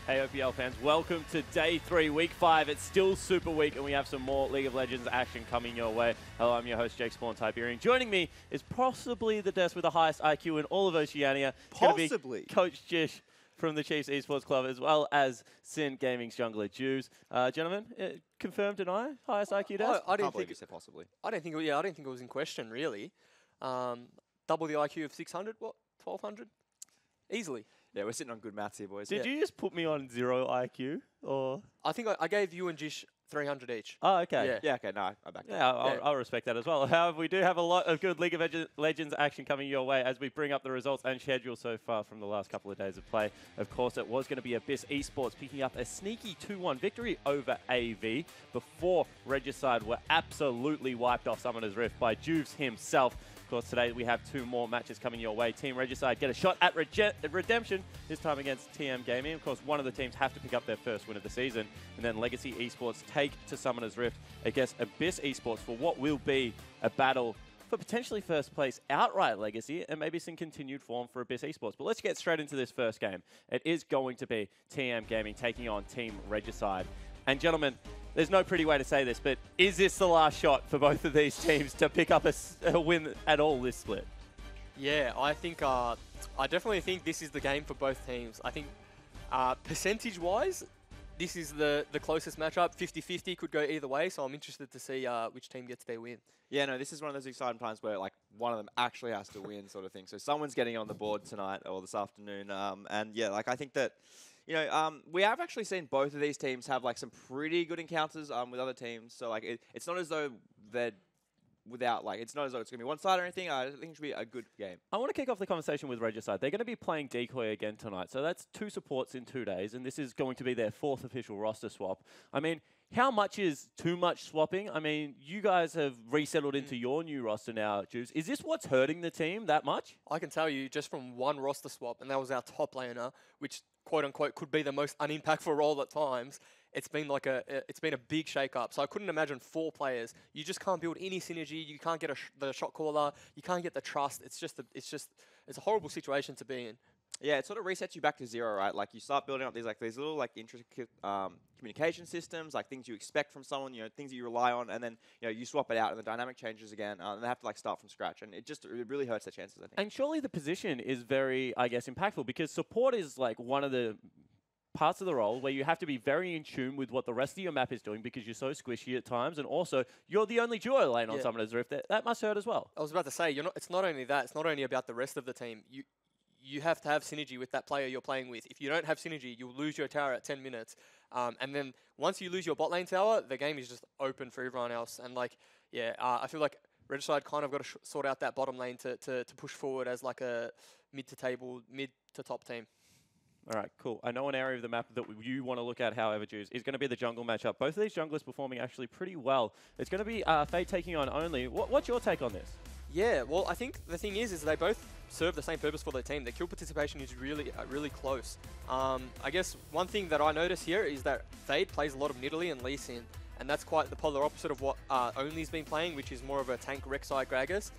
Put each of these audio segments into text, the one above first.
Hey OPL fans, welcome to day 3, week 5. It's still Super Week and we have some more League of Legends action coming your way. Hello, I'm your host Jake Spawn Tiberian. Joining me is possibly the desk with the highest IQ in all of Oceania. Possibly. Coach Jish from the Chiefs Esports Club, as well as Sin Gaming's jungler Jews. Gentlemen, confirm, deny, highest IQ desk? I didn't think you said possibly. I don't think it was in question really. Double the IQ of 600, what? 1200? Easily. Yeah, we're sitting on good maths here, boys. Did you just put me on 0 IQ? Or? I think I gave you and Jish 300 each. Oh, okay. Yeah, okay, no, I back that. Yeah, I'll respect that as well. However, we do have a lot of good League of Legends action coming your way as we bring up the results and schedule so far from the last couple of days of play. Of course, it was going to be Abyss Esports picking up a sneaky 2-1 victory over AV before Regicide were absolutely wiped off Summoner's Rift by Juves himself. Of course, today we have 2 more matches coming your way. Team Regicide get a shot at redemption, this time against TM Gaming. Of course, one of the teams have to pick up their first win of the season. And then Legacy Esports take to Summoner's Rift against Abyss Esports for what will be a battle for potentially first place outright Legacy and maybe some continued form for Abyss Esports. But let's get straight into this first game. It is going to be TM Gaming taking on Team Regicide. And gentlemen, there's no pretty way to say this, but is this the last shot for both of these teams to pick up a win at all this split? Yeah, I think I definitely think this is the game for both teams. I think percentage-wise, this is the closest matchup. 50-50 could go either way, so I'm interested to see which team gets their win. Yeah, no, this is one of those exciting times where like one of them actually has to win, sort of thing. So someone's getting on the board tonight or this afternoon, and yeah, like I think that. You know, we have actually seen both of these teams have like some pretty good encounters with other teams. So like it's not as though they're without like it's not as though it's gonna be one side or anything. I think it should be a good game. I want to kick off the conversation with Regicide. They're going to be playing Decoy again tonight. So that's 2 supports in 2 days, and this is going to be their 4th official roster swap. I mean, how much is too much swapping? I mean, you guys have resettled into your new roster now, Juice. Is this what's hurting the team that much? I can tell you just from one roster swap, and that was our top laner, which quote-unquote could be the most unimpactful role at times. It's been like it's been a big shake-up. So I couldn't imagine 4 players. You just can't build any synergy. You can't get the shot caller. You can't get the trust. It's a horrible situation to be in. Yeah, it sort of resets you back to 0, right? Like you start building up these little like intricate communication systems, like things you expect from someone, you know, things that you rely on, and then you swap it out, and the dynamic changes again, and they have to like start from scratch, and it really hurts their chances, I think. And surely the position is very, I guess, impactful because support is like one of the parts of the role where you have to be very in tune with what the rest of your map is doing because you're so squishy at times, and also you're the only duo lane on Summoner's Rift. That must hurt as well. I was about to say, it's not only that. It's not only about the rest of the team. You have to have synergy with that player you're playing with. If you don't have synergy, you'll lose your tower at 10 minutes. And then once you lose your bot lane tower, the game is just open for everyone else. And like, yeah, I feel like Regicide kind of got to sort out that bottom lane to push forward as like a mid to top team. All right, cool. I know an area of the map that you want to look at, however, Juice, is going to be the jungle matchup. Both of these junglers performing actually pretty well. It's going to be Fade taking on Only. What's your take on this? Yeah, well, I think the thing is they both serve the same purpose for their team. Their kill participation is really close. I guess one thing that I notice here is that Fade plays a lot of Nidalee and Lee Sin, and that's quite the polar opposite of what Only's been playing, which is more of a tank Rek'Sai Gragas.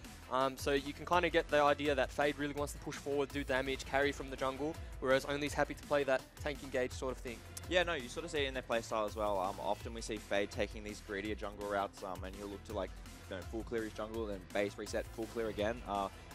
So you can kind of get the idea that Fade really wants to push forward, do damage, carry from the jungle, whereas Only's happy to play that tank engage sort of thing. Yeah, no, you sort of see it in their playstyle as well. Often we see Fade taking these greedier jungle routes, and he'll look to like full clear his jungle, then base reset, full clear again.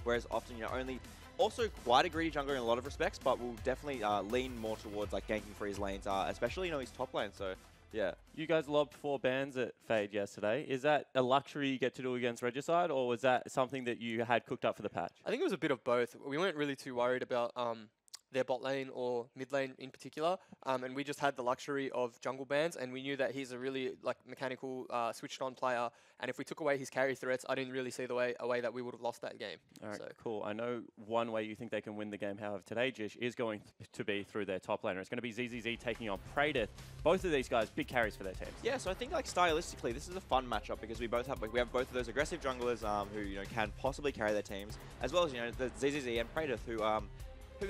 Whereas often Only also quite a greedy jungler in a lot of respects, but will definitely lean more towards like ganking for his lanes, especially his top lane. So yeah. You guys lobbed 4 bans at Fade yesterday. Is that a luxury you get to do against Regicide, or was that something that you had cooked up for the patch? I think it was a bit of both. We weren't really too worried about their bot lane or mid lane in particular, and we just had the luxury of jungle bans, and we knew that he's a really like mechanical, switched on player, and if we took away his carry threats, I didn't really see a way that we would have lost that game. All right, cool. I know one way you think they can win the game, however, today, Jish, is going to be through their top laner. It's going to be ZZZ taking on Praedyth. Both of these guys, big carries for their teams. Yeah, so I think like stylistically, this is a fun matchup because we have both of those aggressive junglers who can possibly carry their teams, as well as the ZZZ and Praedyth who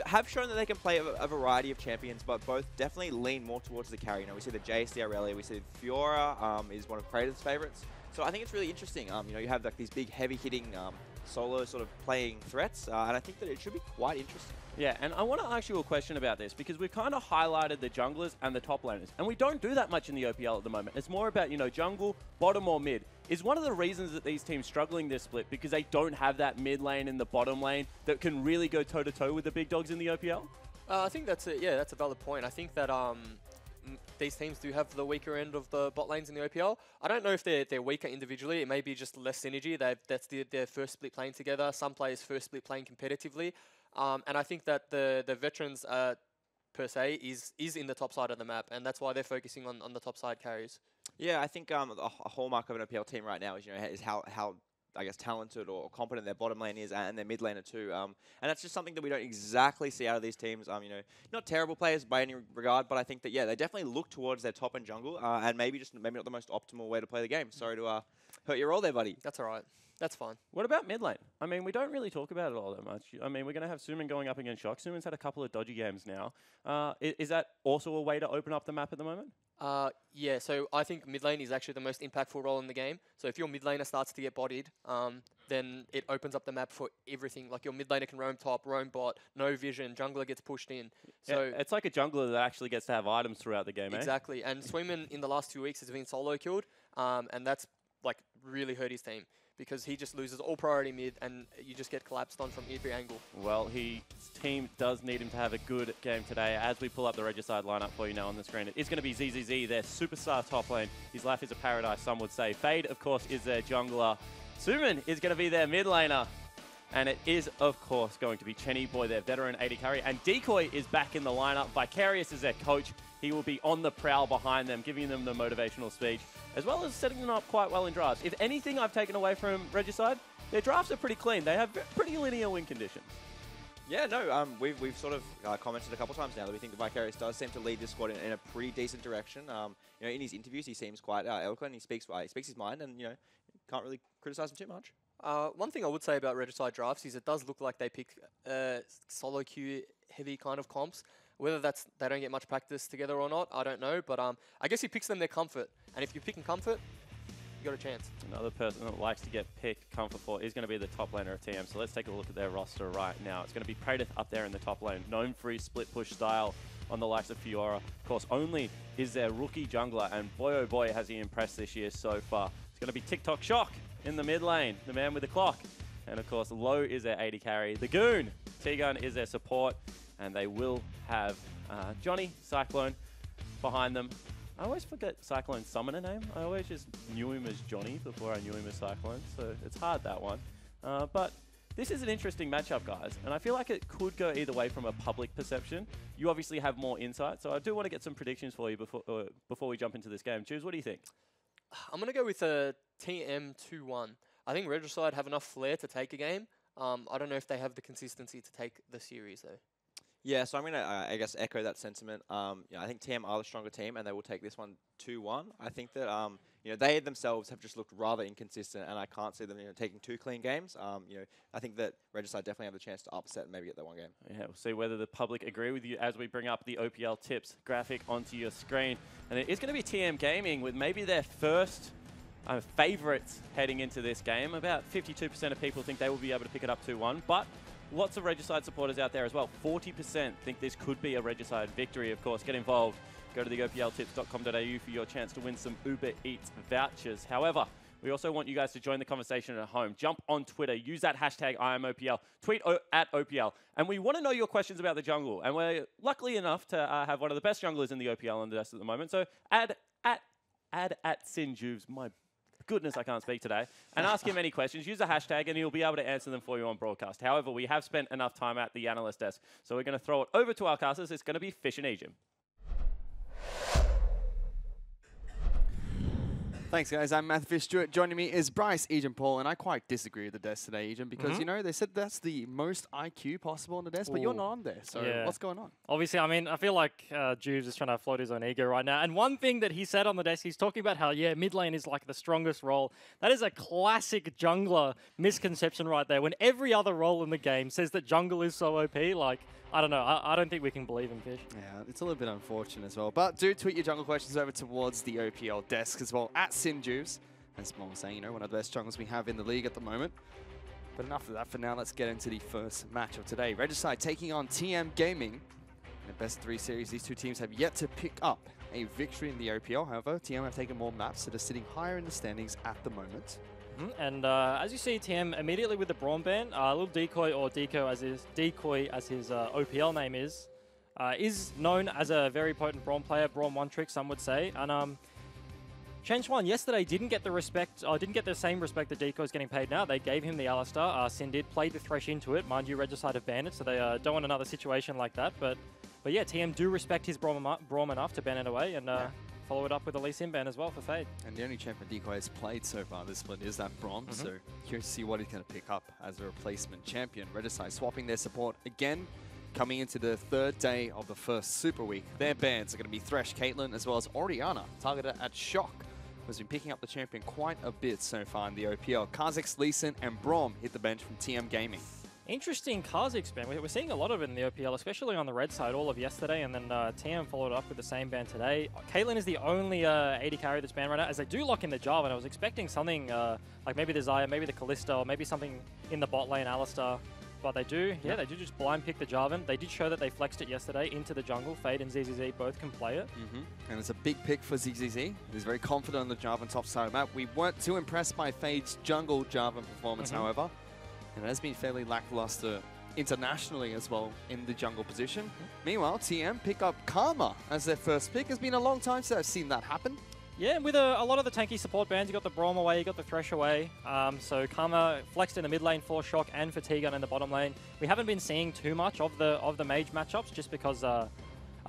have shown that they can play a variety of champions, but both definitely lean more towards the carry. We see the JSD earlier, we see Fiora is one of Praedyth's favorites. So I think it's really interesting. You have like these big, heavy-hitting solo sort of playing threats, and I think that it should be quite interesting. Yeah, and I want to ask you a question about this because we've kind of highlighted the junglers and the top laners, and we don't do that much in the OPL at the moment. It's more about, jungle, bottom or mid. Is one of the reasons that these teams struggling this split because they don't have that mid lane and the bottom lane that can really go toe-to-toe with the big dogs in the OPL? I think that's that's a valid point. I think that these teams do have the weaker end of the bot lanes in the OPL. I don't know if they're weaker individually. It may be just less synergy. That's their first split playing together. Some players first split playing competitively. And I think that the veterans per se is in the top side of the map, and that's why they're focusing on the top side carries. Yeah, I think a hallmark of an OPL team right now is how I guess talented or competent their bottom lane is and their mid laner too. And that's just something that we don't exactly see out of these teams. Not terrible players by any regard, but I think that they definitely look towards their top and jungle, and maybe not the most optimal way to play the game. Sorry to hurt your role there, buddy. That's all right. That's fine. What about mid lane? I mean, we don't really talk about it all that much. I mean, we're going to have Suman going up against Shock. Suman's had a couple of dodgy games now. Is that also a way to open up the map at the moment? Yeah, so I think mid lane is actually the most impactful role in the game. So if your mid laner starts to get bodied, then it opens up the map for everything. Like your mid laner can roam top, roam bot, no vision, jungler gets pushed in. So yeah, it's like a jungler that actually gets to have items throughout the game, exactly. And Swiman in the last 2 weeks has been solo killed, and that's like really hurt his team, because he just loses all priority mid and you just get collapsed on from every angle. Well, his team does need him to have a good game today. As we pull up the Regicide lineup for you now on the screen, it is going to be ZZZ, their superstar top lane. His life is a paradise, some would say. Fade, of course, is their jungler. Suman is going to be their mid laner. And it is, of course, going to be Chenny Boy, their veteran AD carry. And Decoy is back in the lineup. Vicarious is their coach. He will be on the prowl behind them, giving them the motivational speech, as well as setting them up quite well in drafts. If anything I've taken away from Regicide, their drafts are pretty clean. They have pretty linear win conditions. Yeah, no, we've sort of commented a couple times now that we think the Vicarious does seem to lead this squad in a pretty decent direction. In his interviews, he seems quite eloquent. He speaks his mind, and can't really criticize him too much. One thing I would say about Regicide drafts is it does look like they pick solo queue heavy kind of comps. Whether that's they don't get much practice together or not, I don't know. But I guess he picks them their comfort. And if you're picking comfort, you got a chance. Another person that likes to get picked comfort for is going to be the top laner of TM. So let's take a look at their roster right now. It's going to be Praedyth up there in the top lane, known for his split push style on the likes of Fiora. Of course, only is their rookie jungler, and boy oh boy has he impressed this year so far. It's going to be TikTok Shock in the mid lane, the man with the clock. And of course, Low is their AD carry. The Goon, T-Gun is their support. And they will have Johnny, Cyclone, behind them. I always forget Cyclone's summoner name. I always just knew him as Johnny before I knew him as Cyclone. So it's hard, that one. But this is an interesting matchup, guys. And I feel like it could go either way from a public perception. You obviously have more insight. So I do want to get some predictions for you before we jump into this game. Choose, what do you think? I'm going to go with a TM 2-1. I think Regicide have enough flair to take a game. I don't know if they have the consistency to take the series, though. Yeah, so I'm going to, I guess, echo that sentiment. I think TM are the stronger team, and they will take this one 2-1. I think that, they themselves have just looked rather inconsistent, and I can't see them, taking 2 clean games. I think that Regicide definitely have the chance to upset and maybe get that one game. Yeah, we'll see whether the public agree with you as we bring up the OPL tips graphic onto your screen. And it is going to be TM Gaming with maybe their first favourites heading into this game. About 52% of people think they will be able to pick it up 2-1, but lots of Regicide supporters out there as well. 40% think this could be a Regicide victory. Of course, get involved. Go to the opltips.com.au for your chance to win some Uber Eats vouchers. However, we also want you guys to join the conversation at home. Jump on Twitter. Use that hashtag IamOPL. Tweet at OPL. And we want to know your questions about the jungle. And we're lucky enough to have one of the best junglers in the OPL on the desk at the moment. So add at Sinjuves. My goodness, I can't speak today. And ask him any questions. Use the hashtag and he'll be able to answer them for you on broadcast. However, we have spent enough time at the analyst desk. So we're going to throw it over to our casters. It's going to be Fish and Egypt. Thanks, guys. I'm Matthew Fish Stewart. Joining me is Bryce, Ejim Paul, and I quite disagree with the desk today, Ejim, because, they said that's the most IQ possible on the desk, but you're not on there. So what's going on? Obviously, I mean, I feel like Juves is trying to float his own ego right now. And one thing that he said on the desk, he's talking about how, mid lane is like the strongest role. That is a classic jungler misconception right there. When every other role in the game says that jungle is so OP, like, I don't know. I don't think we can believe him, Fish. Yeah, it's a little bit unfortunate as well. But do tweet your jungle questions over towards the OPL desk as well, at Sinjuves. As Mom was saying, one of the best jungles we have in the league at the moment. But enough of that for now. Let's get into the first match of today. Regicide taking on TM Gaming. In the best 3 series, these two teams have yet to pick up a victory in the OPL. However, TM have taken more maps, so they're sitting higher in the standings at the moment. And as you see, TM immediately with the Braum ban, little Decoy, or Deco as his OPL name is known as a very potent Braum player, Braum one trick, some would say. And Chenchuan yesterday didn't get the respect, didn't get the same respect that Decoy is getting paid now. They gave him the Alistar. Sin did play the Thresh into it. Mind you, Regicide have banned it, so they don't want another situation like that. But yeah, TM do respect his Braum enough to ban it away and follow it up with a Lee Sin ban as well for Fade. And the only champion Decoy has played so far this split is that Braum, so curious to see what he's going to pick up as a replacement champion. Regicide swapping their support again, coming into the 3rd day of the first Super Week. Their bans are going to be Thresh, Caitlyn, as well as Oriana, targeted at Shock, who's been picking up the champion quite a bit so far in the OPL. Kha'Zix, Lee Sin, and Braum hit the bench from TM Gaming. Interesting Kha'Zix ban. We're seeing a lot of it in the OPL, especially on the red side, all of yesterday, and then TM followed up with the same ban today. Caitlyn is the only AD carry that's banned right now, as they do lock in the Jarvan. I was expecting something like maybe the Xayah, maybe the Kalista, or maybe something in the bot lane, Alistar. But they do, they do just blind pick the Jarvan. They did show that they flexed it yesterday into the jungle. Fade and ZZZ both can play it. And it's a big pick for ZZZ. He's very confident on the Jarvan top side of the map. We weren't too impressed by Fade's jungle Jarvan performance, however. And it has been fairly lackluster internationally as well in the jungle position. Meanwhile, TM pick up Karma as their first pick. It's been a long time since I've seen that happen. Yeah, and with a lot of the tanky support bans, you got the Braum away, you got the Thresh away. So Karma flexed in the mid lane for Shock and Fatigue Gun in the bottom lane. We haven't been seeing too much of the mage matchups just because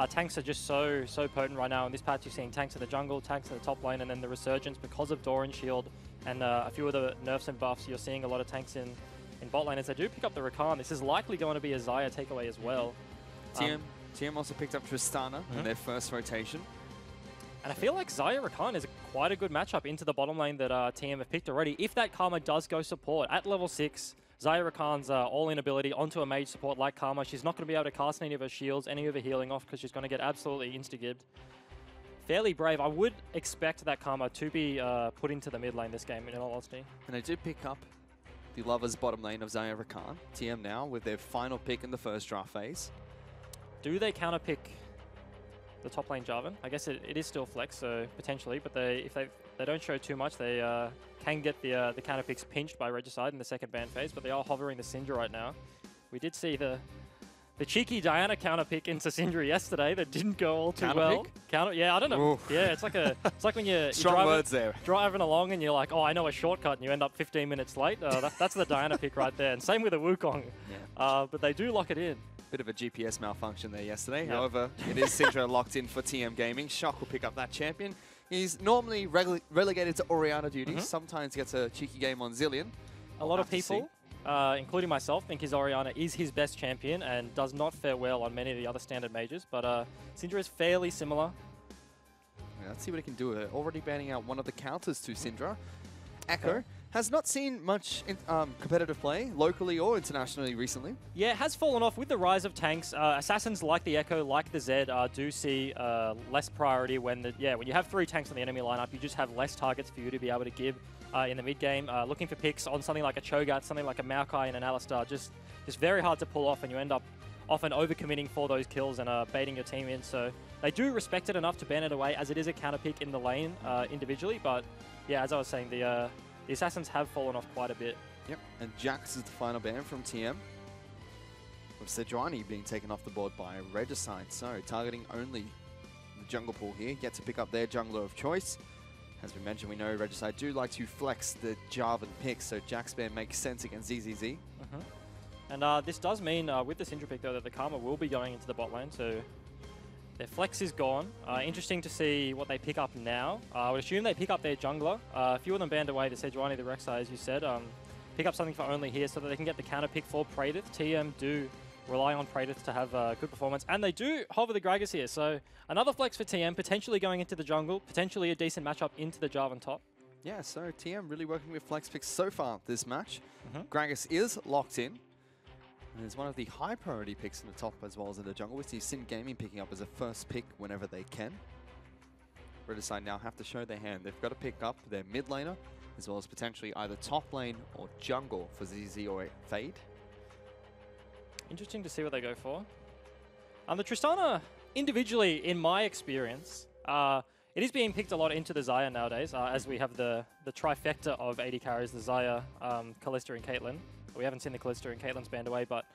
tanks are just so potent right now. In this patch, you're seeing tanks in the jungle, tanks in the top lane, and then the resurgence because of Doran Shield and a few of the nerfs and buffs. You're seeing a lot of tanks in bot lane as they do pick up the Rakan. This is likely going to be a Xayah takeaway as well. TM also picked up Tristana in their first rotation. And I feel like Xayah Rakan is quite a good matchup into the bottom lane that TM have picked already. If that Karma does go support at level 6, Xayah Rakan's all-in ability onto a mage support like Karma, she's not going to be able to cast any of her shields, any of her healing off, because she's going to get absolutely insta-gibbed. Fairly brave. I would expect that Karma to be put into the mid lane this game, in all honesty. And they did pick up the Lovers bottom lane of Xayah Rakan. TM now with their final pick in the first draft phase. Do they counterpick the top lane Jarvan? I guess it is still flex, so potentially, but if they don't show too much, they can get the counter picks pinched by Regicide in the second ban phase, but they are hovering the Syndra right now. We did see the cheeky Diana counter pick into Syndra yesterday that didn't go all too well. Yeah, I don't know. Oof. Yeah, it's like when you're driving along and you're like, oh, I know a shortcut, and you end up 15 minutes late. That's the Diana pick right there, and same with the Wukong. Yeah. But they do lock it in. Bit of a GPS malfunction there yesterday. However, it is Syndra locked in for TM Gaming. Shock will pick up that champion. He's normally relegated to Oriana duties. Sometimes gets a cheeky game on Zillion. A lot of people, including myself, think his Oriana is his best champion and does not fare well on many of the other standard mages. But Syndra is fairly similar. Yeah, let's see what he can do. Already banning out one of the counters to Syndra. Echo has not seen much competitive play, locally or internationally recently. Yeah, it has fallen off with the rise of tanks. Assassins like the Echo, like the Zed, do see less priority when when you have 3 tanks on the enemy lineup, you just have less targets for you to be able to give in the mid game. Looking for picks on something like a Cho'Gath, something like a Maokai and an Alistar, just very hard to pull off, and you end up often overcommitting for those kills and baiting your team in. So they do respect it enough to ban it away, as it is a counter pick in the lane individually. But yeah, as I was saying, the Assassins have fallen off quite a bit. Yep, and Jax is the final ban from TM. With Sejuani being taken off the board by Regicide. So targeting only the jungle pool here. Yet to pick up their jungler of choice. As we mentioned, we know Regicide do like to flex the Jarvan picks, so Jax ban makes sense against ZZZ. And this does mean, with the Syndra pick though, that the Karma will be going into the bot lane, so their flex is gone. Interesting to see what they pick up now. I would assume they pick up their jungler. A few of them banned away, the Sejuani, the Rek'Sai, as you said. Pick up something for only here so that they can get the counter pick for Praedyth. TM do rely on Praedyth to have good performance, and they do hover the Gragas here. So another flex for TM, potentially going into the jungle, potentially a decent matchup into the Jarvan top. Yeah, so TM really working with flex picks so far this match. Gragas is locked in. And is one of the high priority picks in the top as well as in the jungle. We see Sin Gaming picking up as a first pick whenever they can. Regicide now have to show their hand. They've got to pick up their mid laner as well as potentially either top lane or jungle for ZZ or Fade. Interesting to see what they go for. The Tristana, individually, in my experience, it is being picked a lot into the Xayah nowadays, as we have the trifecta of AD carries, the Xayah, Kalista, and Caitlyn. We haven't seen the Kalista and Caitlyn's banned away, but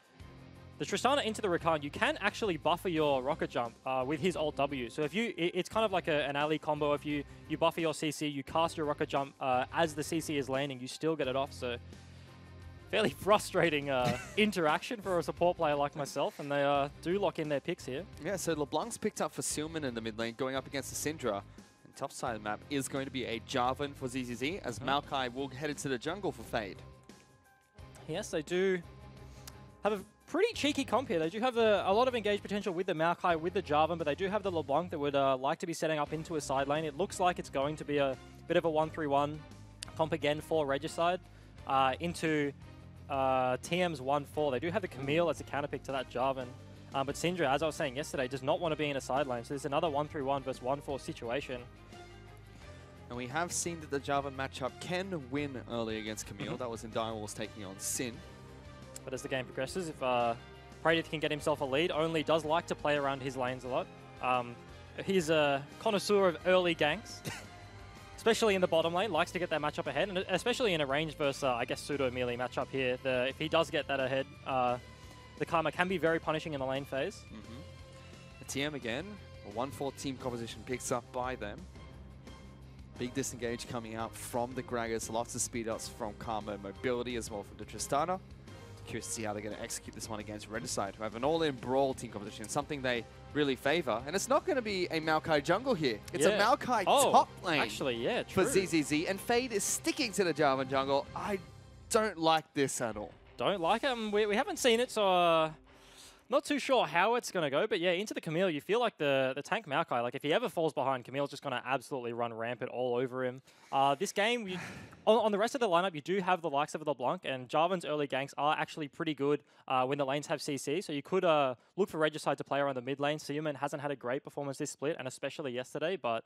the Tristana into the Rakan, you can actually buffer your rocket jump with his ult W. So if it's kind of like an alley combo. If you buffer your CC, you cast your rocket jump as the CC is landing, you still get it off. So fairly frustrating interaction for a support player like myself, and they do lock in their picks here. Yeah, so LeBlanc's picked up for Sealman in the mid lane, going up against the Syndra. And top side of the map is going to be a Jarvan for ZZZ, as Maokai will head into the jungle for Fade. Yes, they do have a pretty cheeky comp here. They do have a lot of engaged potential with the Maokai, with the Jarvan, but they do have the LeBlanc that would like to be setting up into a side lane. It looks like it's going to be a bit of a 1-3-1 comp again for Regicide into TM's 1-4. They do have the Camille as a counterpick to that Jarvan. But Syndra, as I was saying yesterday, does not want to be in a side lane. So there's another 1-3-1 versus 1-4 situation. And we have seen that the Jarvan matchup can win early against Camille. That was in Dire Wars taking on Sin. But as the game progresses, if Praedyth can get himself a lead, Only does like to play around his lanes a lot. He's a connoisseur of early ganks, especially in the bottom lane, likes to get that matchup ahead, and especially in a range versus, I guess, pseudo-melee matchup here. If he does get that ahead, the Karma can be very punishing in the lane phase. The TM again, a 1-4 team composition picks up by them. Big disengage coming out from the Gragas, lots of speed ups from Karma, mobility as well from the Tristana. Curious to see how they're going to execute this one against Regicide, who have an all-in brawl team competition, something they really favor. And it's not going to be a Maokai jungle here. It's a Maokai top lane. Actually, yeah, true. For ZZZ, and Fade is sticking to the Jarvan jungle. I don't like this at all. Don't like it. We haven't seen it, so not too sure how it's going to go. But yeah, into the Camille, you feel like the tank Maokai, like if he ever falls behind, Camille's just going to absolutely run rampant all over him. This game, on the rest of the lineup, you do have the likes of LeBlanc, and Jarvan's early ganks are actually pretty good when the lanes have CC. So you could look for Regicide to play around the mid lane. Seaman hasn't had a great performance this split, and especially yesterday, but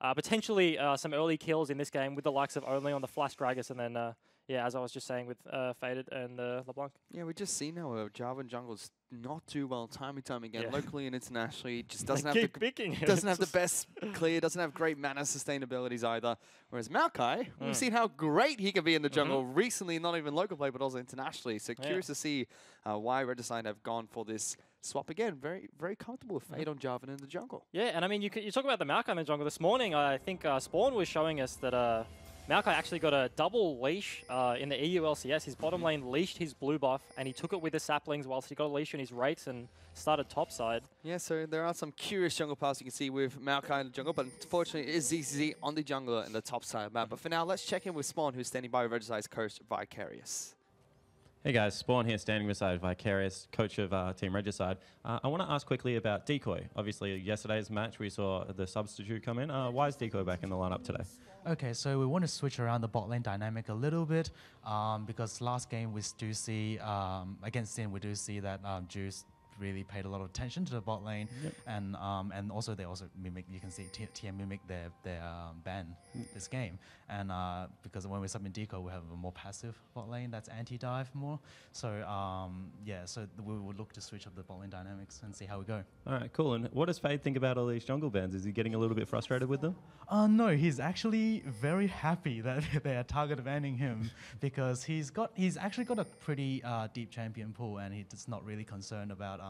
potentially some early kills in this game with the likes of Only on the Flash Gragas, and then, yeah, as I was just saying with Faded and LeBlanc. Yeah, we just seen how Jarvan jungles not do well time and time again, locally and internationally. Just doesn't have the best clear, doesn't have great mana sustainabilities either. Whereas Maokai, we've seen how great he can be in the jungle recently, not even local play, but also internationally. So curious to see why Regicide have gone for this swap again. Very, very comfortable with Fade on Jarvan in the jungle. Yeah, and I mean, you talk about the Maokai in the jungle. This morning, I think Spawn was showing us that Maokai actually got a double leash in the EU LCS. His bottom lane leashed his blue buff, and he took it with the saplings whilst he got a leash in his rates and started topside. Yeah, so there are some curious jungle paths you can see with Maokai in the jungle, but unfortunately it is ZZZ on the jungler in the top side of the map. But for now, let's check in with Spawn, who's standing by Regicide's coach, Vicarious. Hey guys, Spawn here, standing beside Vicarious, coach of Team Regicide. I want to ask quickly about Decoy. Obviously, yesterday's match we saw the substitute come in. Why is Decoy back in the lineup today? Okay, so we want to switch around the bot lane dynamic a little bit because last game we do see, against Sin, we do see that Juice really paid a lot of attention to the bot lane, and also they also mimic. You can see TM mimic their ban this game, and because when we sub in Deco, we have a more passive bot lane that's anti-dive more. So yeah, so we would look to switch up the bot lane dynamics and see how we go. All right, cool. And what does Fade think about all these jungle bans? Is he getting a little bit frustrated with them? No, he's actually very happy that they are target banning him because he's actually got a pretty deep champion pool, and he's not really concerned about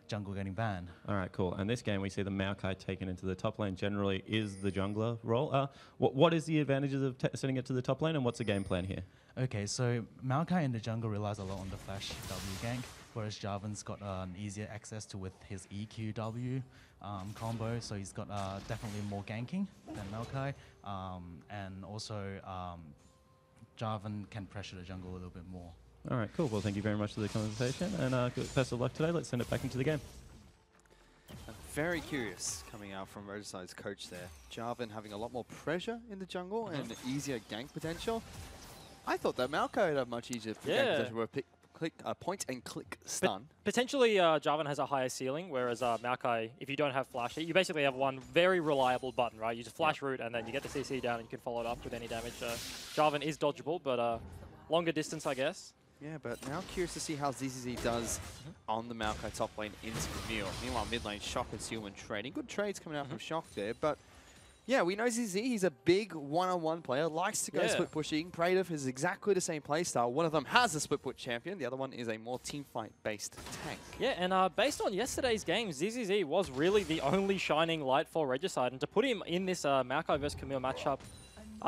jungle getting banned. All right, cool. And this game, we see the Maokai taken into the top lane generally is the jungler role. What is the advantages of sending it to the top lane, and what's the game plan here? Okay, so Maokai in the jungle relies a lot on the flash W gank, whereas Jarvan's got an easier access to with his EQW combo, so he's got definitely more ganking than Maokai, and also Jarvan can pressure the jungle a little bit more. All right, cool. Well, thank you very much for the conversation, and best of luck today. Let's send it back into the game. I'm very curious coming out from Regicide's coach there. Jarvan having a lot more pressure in the jungle and easier gank potential. I thought that Maokai would have much easier gank potential point and click stun. Potentially, Jarvan has a higher ceiling, whereas Maokai, if you don't have flash, you basically have one very reliable button, right? You just flash root, and then you get the CC down, and you can follow it up with any damage. Jarvan is dodgeable, but longer distance, I guess. Yeah, but now curious to see how ZZZ does on the Maokai top lane into Camille. Meanwhile, mid lane, Shock and Sealman trading. Good trades coming out from Shock there, but yeah, we know ZZ, he's a big one-on-one player, likes to go split pushing. Praetor is exactly the same playstyle. One of them has a split push champion, the other one is a more team fight based tank. Yeah, and based on yesterday's game, ZZZ was really the only shining light for Regicide, and to put him in this Maokai vs Camille matchup,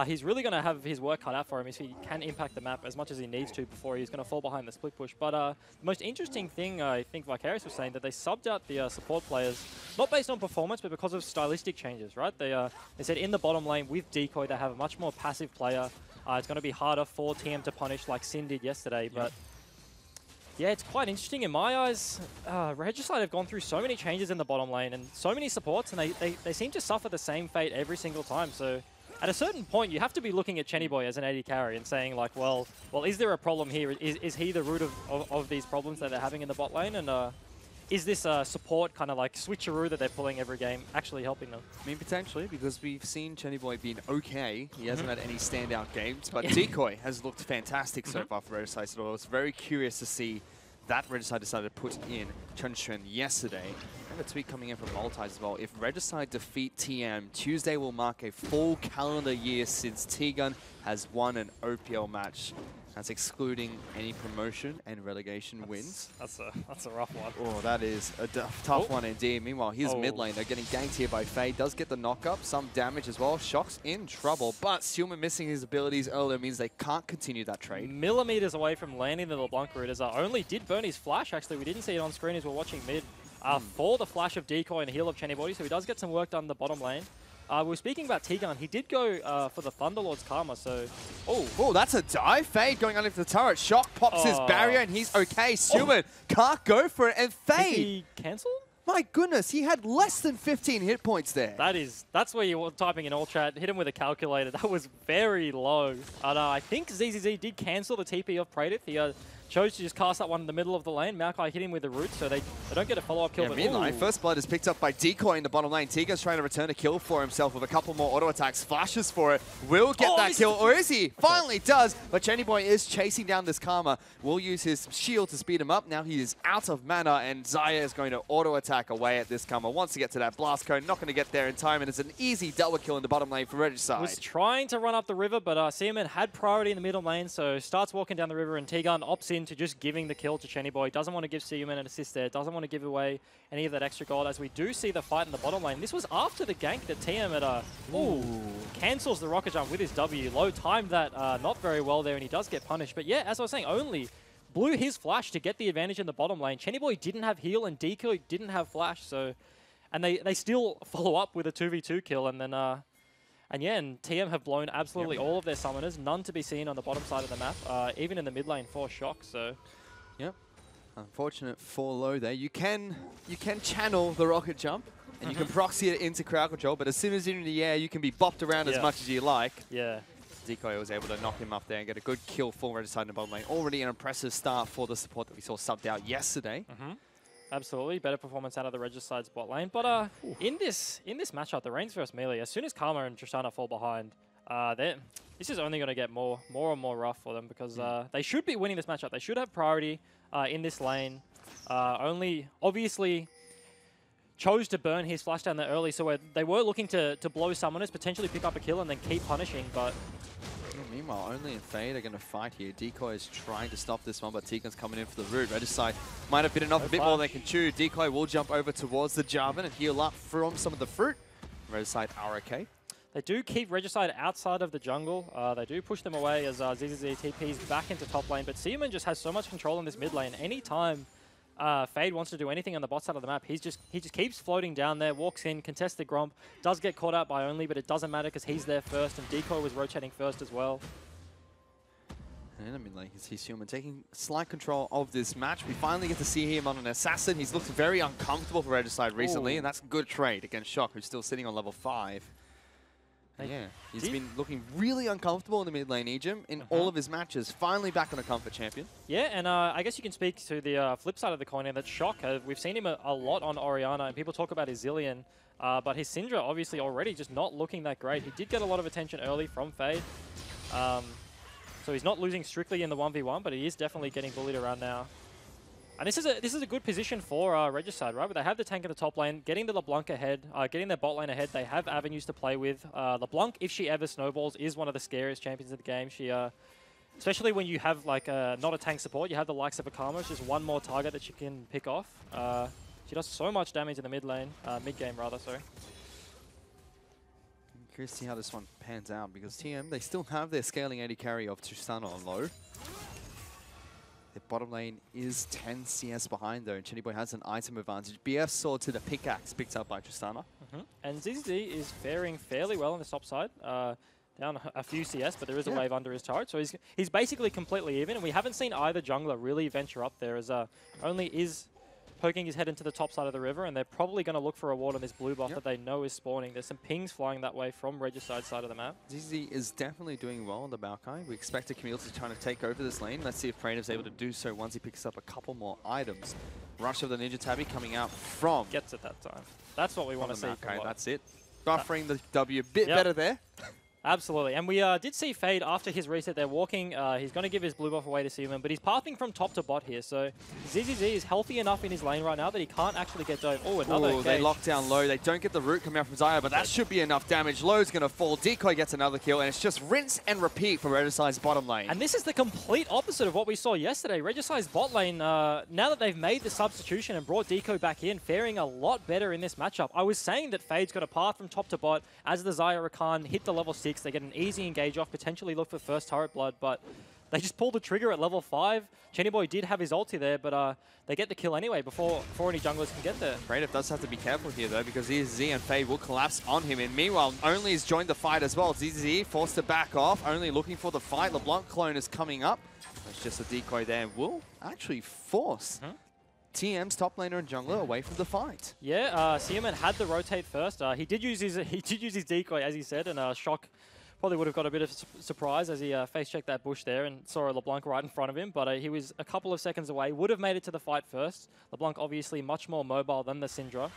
he's really going to have his work cut out for him if he can impact the map as much as he needs to before he's going to fall behind the split push. But the most interesting thing, I think Vicarious was saying, that they subbed out the support players, not based on performance, but because of stylistic changes, right? They said in the bottom lane with Decoy, they have a much more passive player. It's going to be harder for TM to punish like Sin did yesterday, but yeah, it's quite interesting in my eyes. Regicide have gone through so many changes in the bottom lane and so many supports, and they seem to suffer the same fate every single time. So at a certain point, you have to be looking at Chenny Boy as an AD carry and saying, like, well, is there a problem here? Is he the root of these problems that they're having in the bot lane? And is this support kind of like switcheroo that they're pulling every game actually helping them? I mean, potentially, because we've seen Chenny Boy being okay. He hasn't had any standout games, but Decoy has looked fantastic so far for Regicide. So I was very curious to see that Regicide decided to put in Chun Chun yesterday. And a tweet coming in from Multis as well. If Regicide defeat TM, Tuesday will mark a full calendar year since T-Gun has won an OPL match. That's excluding any promotion and relegation wins. That's a rough one. Oh, that is a tough one indeed. Meanwhile, his mid lane, they're getting ganked here by Fade. Does get the knock up, some damage as well. Shock's in trouble, but Sealman missing his abilities earlier means they can't continue that trade. Millimeters away from landing the LeBlanc route, as only did burn his flash, actually. We didn't see it on screen as we're watching mid. For the flash of Decoy and heal of Chenny Body, so he does get some work done in the bottom lane. We were speaking about T-Gun. He did go for the Thunderlord's Karma, so... Oh, that's a dive. Fade going underneath the turret. Shock pops his barrier and he's okay. Sealman can't go for it. And Fade... Did he cancel? My goodness, he had less than 15 hit points there. That's where you were typing in all chat. Hit him with a calculator. That was very low. And I think ZZZ did cancel the TP of Praetor. He chose to just cast that one in the middle of the lane. Maokai hit him with the root, so they don't get a follow-up kill. Yeah, midline. First blood is picked up by Decoy in the bottom lane. Tiga's trying to return a kill for himself with a couple more auto attacks. Flashes for it. Will get that kill, or is he? Finally does, but Chenny Boy is chasing down this Karma. Will use his shield to speed him up. Now he is out of mana, and Zaya is going to auto attack away at this Karma. Wants to get to that blast cone, not going to get there in time, and it's an easy double kill in the bottom lane for Regicide. Was trying to run up the river, but Seaman had priority in the middle lane, so starts walking down the river, and T-Gun opts in to just giving the kill to Chenny Boy. Doesn't want to give Seaman an assist there. Doesn't want to give away any of that extra gold, as we do see the fight in the bottom lane. This was after the gank that TM had cancels the rocket jump with his W. Low timed that not very well there, and he does get punished. But yeah, as I was saying, only blew his flash to get the advantage in the bottom lane. Chenny Boy didn't have heal, and Decoy didn't have flash, so... And they still follow up with a 2v2 kill, and then... And TM have blown absolutely all of their summoners. None to be seen on the bottom side of the map, even in the mid lane for Shock, so... Yep. Unfortunate 4 low there. You can channel the rocket jump, and you can proxy it into crowd control, but as soon as you're in the air, you can be bopped around as much as you like. Yeah. Decoy was able to knock him up there and get a good kill for Regicide in the bottom lane. Already an impressive start for the support that we saw subbed out yesterday. Absolutely, better performance out of the Regicide's bot lane. But in this matchup, the Reigns versus Melee, as soon as Karma and Tristana fall behind, this is only going to get more and more rough for them, because they should be winning this matchup. They should have priority in this lane. Only, obviously, chose to burn his flash down there early, so they were looking to blow summoners, potentially pick up a kill, and then keep punishing, but... Meanwhile, Only and Fade are going to fight here. Decoy is trying to stop this one, but T-Gun's coming in for the root. Regicide might have bitten off a bit more than they can chew. Decoy will jump over towards the Jarvan and heal up from some of the fruit. Regicide are okay. They do keep Regicide outside of the jungle. They do push them away as ZZZ TPs back into top lane, but Seaman just has so much control in this mid lane. Anytime Fade wants to do anything on the bot side of the map, he just keeps floating down there, walks in, contests the Gromp, does get caught out by Only, but it doesn't matter because he's there first, and Decoy was rotating first as well. And I mean, like, you see Sealman taking slight control of this match. We finally get to see him on an Assassin. He's looked very uncomfortable for Regicide recently, and that's a good trade against Shock, who's still sitting on level 5. Yeah, he's been looking really uncomfortable in the mid lane, Ejim, in all of his matches. Finally back on a comfort champion. Yeah, and I guess you can speak to the flip side of the coin, and that's Shock. We've seen him a lot on Orianna, and people talk about his Zillion, but his Syndra obviously already just not looking that great. He did get a lot of attention early from Fade, so he's not losing strictly in the 1v1, but he is definitely getting bullied around now. And this is a good position for Regicide, right? But they have the tank in the top lane, getting the LeBlanc ahead, getting their bot lane ahead. They have avenues to play with. LeBlanc, if she ever snowballs, is one of the scariest champions of the game. She, especially when you have like not a tank support, you have the likes of Akama. It's just one more target that she can pick off. She does so much damage in the mid lane, mid game rather. Sorry. I'm curious to see how this one pans out because TM, they still have their scaling AD carry of Tristana on low. Their bottom lane is 10 CS behind though, and Chenny Boy has an item advantage. BF sword to the pickaxe picked up by Tristana. And ZZZ is faring fairly well on the top side. Down a few CS, but there is a wave under his turret, so he's basically completely even, and we haven't seen either jungler really venture up there, as only is poking his head into the top side of the river, and they're probably going to look for a ward on this blue buff that they know is spawning. There's some pings flying that way from Regicide's side of the map. ZZ is definitely doing well on the Maokai. We expect a Camille to try to take over this lane. Let's see if Praetor's able to do so once he picks up a couple more items. Rush of the Ninja Tabby coming out from... Gets it that time. That's what we want to see. Okay, that's it. Buffering the W a bit better there. Absolutely. And we did see Fade after his reset. They're walking. He's going to give his blue buff away to Seaman, but he's pathing from top to bot here. So ZZZ is healthy enough in his lane right now that he can't actually get dove. Oh, another engage. They lock down low. They don't get the root coming out from Zaya, but that should be enough damage. Low's going to fall. Decoy gets another kill, and it's just rinse and repeat for Regicide's bottom lane. And this is the complete opposite of what we saw yesterday. Regicide's bot lane, now that they've made the substitution and brought Deco back in, faring a lot better in this matchup. I was saying that Fade's got a path from top to bot. As the Zaya Rakan hit the level 6, they get an easy engage off, potentially look for first turret blood, but they just pulled the trigger at level 5. Chenny Boy did have his ulti there, but they get the kill anyway before any junglers can get there. Praetor does have to be careful here though, because ZZ and Fade will collapse on him, and meanwhile, Only has joined the fight as well. ZZ forced to back off, Only looking for the fight. LeBlanc clone is coming up. It's just a decoy there, and will actually force TM's top laner and jungler away from the fight. Yeah, Seaman had the rotate first. He did use his decoy, as he said, and Shock probably would have got a bit of surprise as he face-checked that bush there and saw a LeBlanc right in front of him, but he was a couple of seconds away, would have made it to the fight first. LeBlanc obviously much more mobile than the Syndra,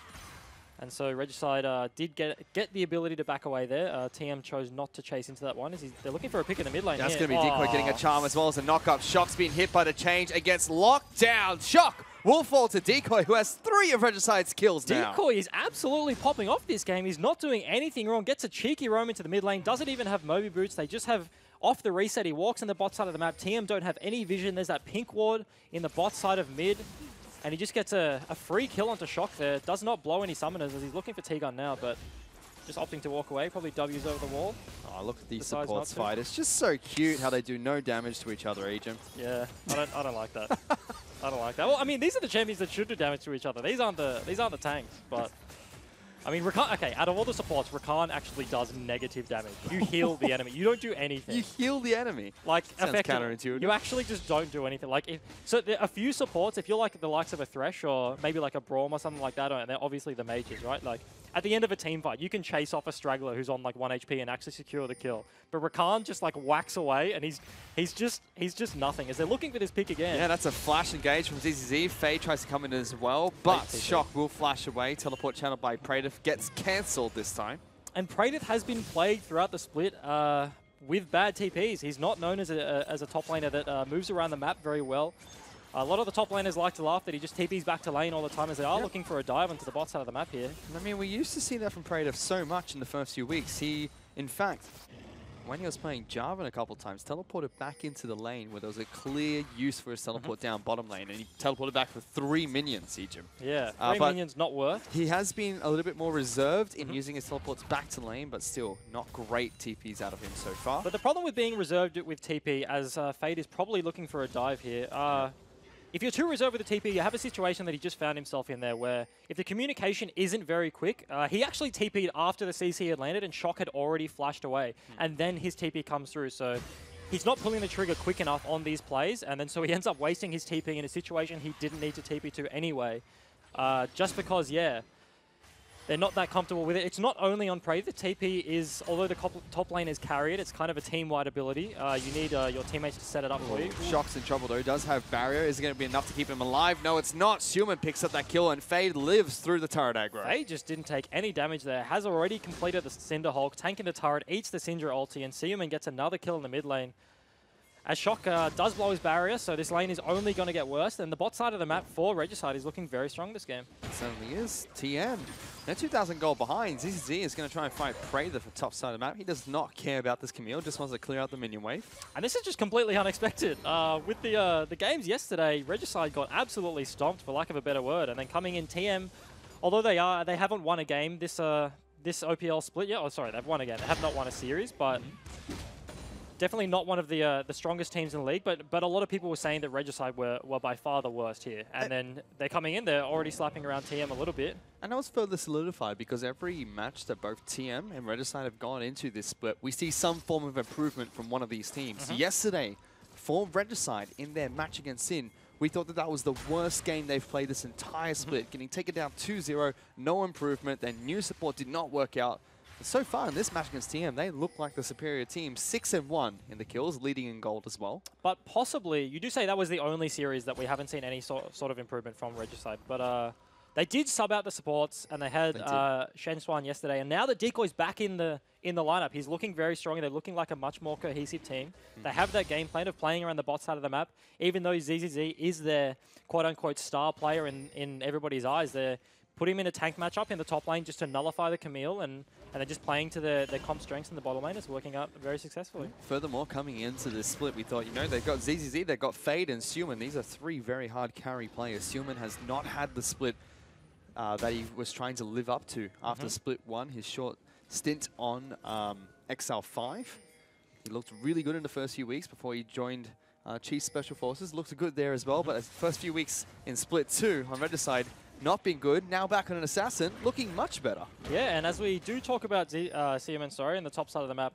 and so Regicide did get the ability to back away there. TM chose not to chase into that one, as they're looking for a pick in the mid lane. That's going to be Decoy getting a charm as well as a knock-up. Shock's being hit by the change against Lockdown. Shock will fall to Decoy, who has 3 of Regicide's kills now. Decoy is absolutely popping off this game. He's not doing anything wrong. Gets a cheeky roam into the mid lane. Doesn't even have Moby boots. They just have off the reset. He walks in the bot side of the map. TM don't have any vision. There's that pink ward in the bot side of mid. And he just gets a free kill onto Shock there. Does not blow any summoners as he's looking for T-Gun now, but just opting to walk away. Probably W's over the wall. Oh, look at these supports fight. It's just so cute how they do no damage to each other, Agent. Yeah, I don't like that. I don't like that. Well, I mean, these are the champions that should do damage to each other. These aren't the tanks, but I mean, Rakan, okay, out of all the supports, Rakan actually does negative damage. You heal the enemy. You don't do anything. You heal the enemy. Like, sounds counterintuitive. You actually just don't do anything. Like, so there are a few supports, if you're like the likes of a Thresh or maybe like a Braum or something like that, and they're obviously the mages, right? Like, at the end of a team fight, you can chase off a straggler who's on like 1 HP and actually secure the kill. But Rakan just like whacks away, and he's just nothing. As they're looking for this pick again. Yeah, that's a flash engage from ZZZ. Faye tries to come in as well, but Shock will flash away. Teleport channel by Praetor gets cancelled this time. And Praetor has been plagued throughout the split with bad TPs. He's not known as a top laner that moves around the map very well. A lot of the top laners like to laugh that he just TPs back to lane all the time as they are looking for a dive onto the bot side of the map here. I mean, we used to see that from Praetor so much in the first few weeks. He, in fact, when he was playing Jarvan a couple of times, teleported back into the lane where there was a clear use for his teleport down bottom lane, and he teleported back for 3 minions, Egypt. Yeah, 3 minions not worth. He has been a little bit more reserved in using his teleports back to lane, but still not great TPs out of him so far. But the problem with being reserved with TP, as Fade is probably looking for a dive here, if you're too reserved with the TP, you have a situation that he just found himself in there where if the communication isn't very quick, he actually TP'd after the CC had landed and Shock had already flashed away, and then his TP comes through. So he's not pulling the trigger quick enough on these plays, and then so he ends up wasting his TP in a situation he didn't need to TP to anyway. Just because, yeah, they're not that comfortable with it. It's not only on Prey. The TP is, although the top lane is carried, it's kind of a team-wide ability. You need your teammates to set it up for you. Shock's in trouble though. Does have barrier. Is it going to be enough to keep him alive? No, it's not. Human picks up that kill and Fade lives through the turret aggro. Fade just didn't take any damage there. Has already completed the Cinder Hulk, tanking the turret, eats the Syndra ulti, and Seaman gets another kill in the mid lane. As Shock does blow his barrier, so this lane is only going to get worse. And the bot side of the map for Regicide is looking very strong this game. It certainly is. TM. They're 2,000 gold behind. ZZZ is going to try and fight Prey the top side of the map. He does not care about this Camille, just wants to clear out the minion wave. And this is just completely unexpected. With the games yesterday, Regicide got absolutely stomped, for lack of a better word. And then coming in TM, although they haven't won a game this OPL split yet. Oh, sorry, they've won a game. They have not won a series, but definitely not one of the strongest teams in the league, but a lot of people were saying that Regicide were by far the worst here. And then they're coming in, they're already slapping around TM a little bit. And that was further solidified because every match that both TM and Regicide have gone into this split, we see some form of improvement from one of these teams. Yesterday, for Regicide in their match against Sin, we thought that was the worst game they've played this entire split, getting taken down 2-0, no improvement, their new support did not work out. So far in this match against TM, they look like the superior team. 6-1 in the kills, leading in gold as well. But possibly, you do say that was the only series that we haven't seen any sort of improvement from Regicide. But they did sub out the supports, and they had Shen Swan yesterday. And now that Decoy's back in the lineup, he's looking very strong. They're looking like a much more cohesive team. They have that game plan of playing around the bot side of the map. Even though ZZZ is their quote-unquote star player in everybody's eyes, they're put him in a tank matchup in the top lane just to nullify the Camille, and they're just playing to their comp strengths in the bottom lane. It's working out very successfully. Furthermore, coming into this split, we thought, they've got ZZZ, they've got Fade and Suman. These are three very hard carry players. Suman has not had the split that he was trying to live up to after split 1, his short stint on XL5. He looked really good in the first few weeks before he joined Chief Special Forces. Looked good there as well, but the first few weeks in split 2 on Regicide, not been good. Now back on an Assassin, looking much better. Yeah, and as we do talk about CMN, in the top side of the map,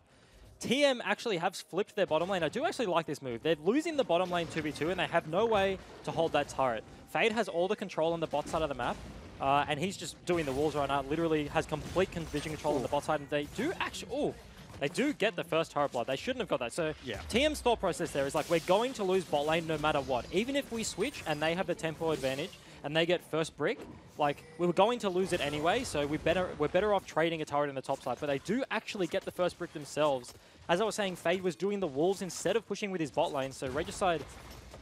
TM actually have flipped their bottom lane. I do actually like this move. They're losing the bottom lane 2v2, and they have no way to hold that turret. Fade has all the control on the bot side of the map, and he's just doing the walls right now. Literally has complete vision control on the bot side, and they do actually... They do get the first turret blood. They shouldn't have got that. So TM's thought process there is like, we're going to lose bot lane no matter what. Even if we switch and they have the tempo advantage and they get first brick, like, we were going to lose it anyway, so we're better off trading a turret in the top side. But they do actually get the first brick themselves. As I was saying, Fade was doing the walls instead of pushing with his bot lane, so Regicide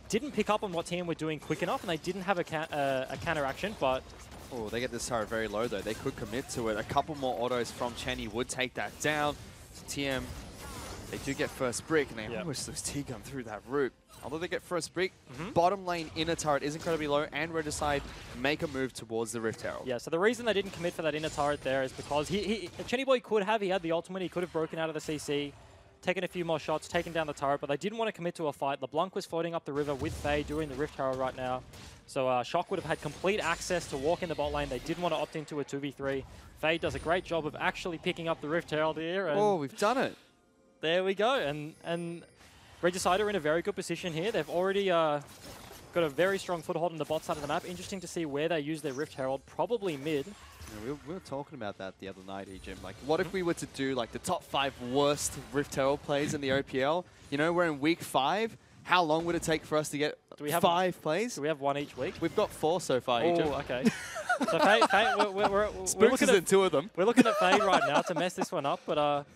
didn't pick up on what TM were doing quick enough, and they didn't have a counter action, but... Oh, they get this turret very low, though. They could commit to it. A couple more autos from Chenny would take that down. So TM, they do get first brick, and they almost lose T-Gun through that route. Although they get first brick, bottom lane inner turret is incredibly low, and Regicide make a move towards the Rift Herald. Yeah, so the reason they didn't commit for that inner turret there is because Chenny Boy he had the ultimate, he could have broken out of the CC, taken a few more shots, taken down the turret, but they didn't want to commit to a fight. LeBlanc was floating up the river with Faye doing the Rift Herald right now. So Shock would have had complete access to walk in the bot lane. They didn't want to opt into a 2v3. Faye does a great job of actually picking up the Rift Herald here. And oh, we've done it. There we go. And Regicide are in a very good position here. They've already got a very strong foothold on the bot side of the map. Interesting to see where they use their Rift Herald. Probably mid. Yeah, we were talking about that the other night, Jim. Like, what if we were to do like the top 5 worst Rift Herald plays in the OPL? We're in week 5. How long would it take for us to get 5 plays? Do we have one each week? We've got 4 so far, Egypt. Oh, okay. So Faye, we're Spooks is in 2 of them. We're looking at Faye right now to mess this one up, but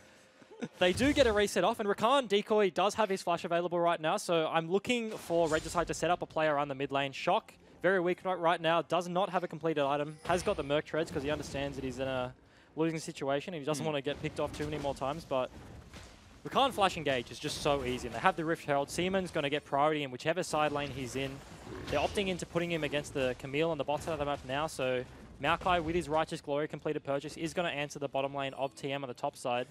they do get a reset off, and Rakan Decoy does have his flash available right now, so I'm looking for Regicide to set up a play around the mid lane. Shock, very weak right now, does not have a completed item, has got the Merc Treads because he understands that he's in a losing situation and he doesn't want to get picked off too many more times, but Rakan flash engage is just so easy, and they have the Rift Herald. Seaman's going to get priority in whichever side lane he's in. They're opting into putting him against the Camille on the bot side of the map now, so Maokai with his Righteous Glory completed purchase is going to answer the bottom lane of TM on the top side.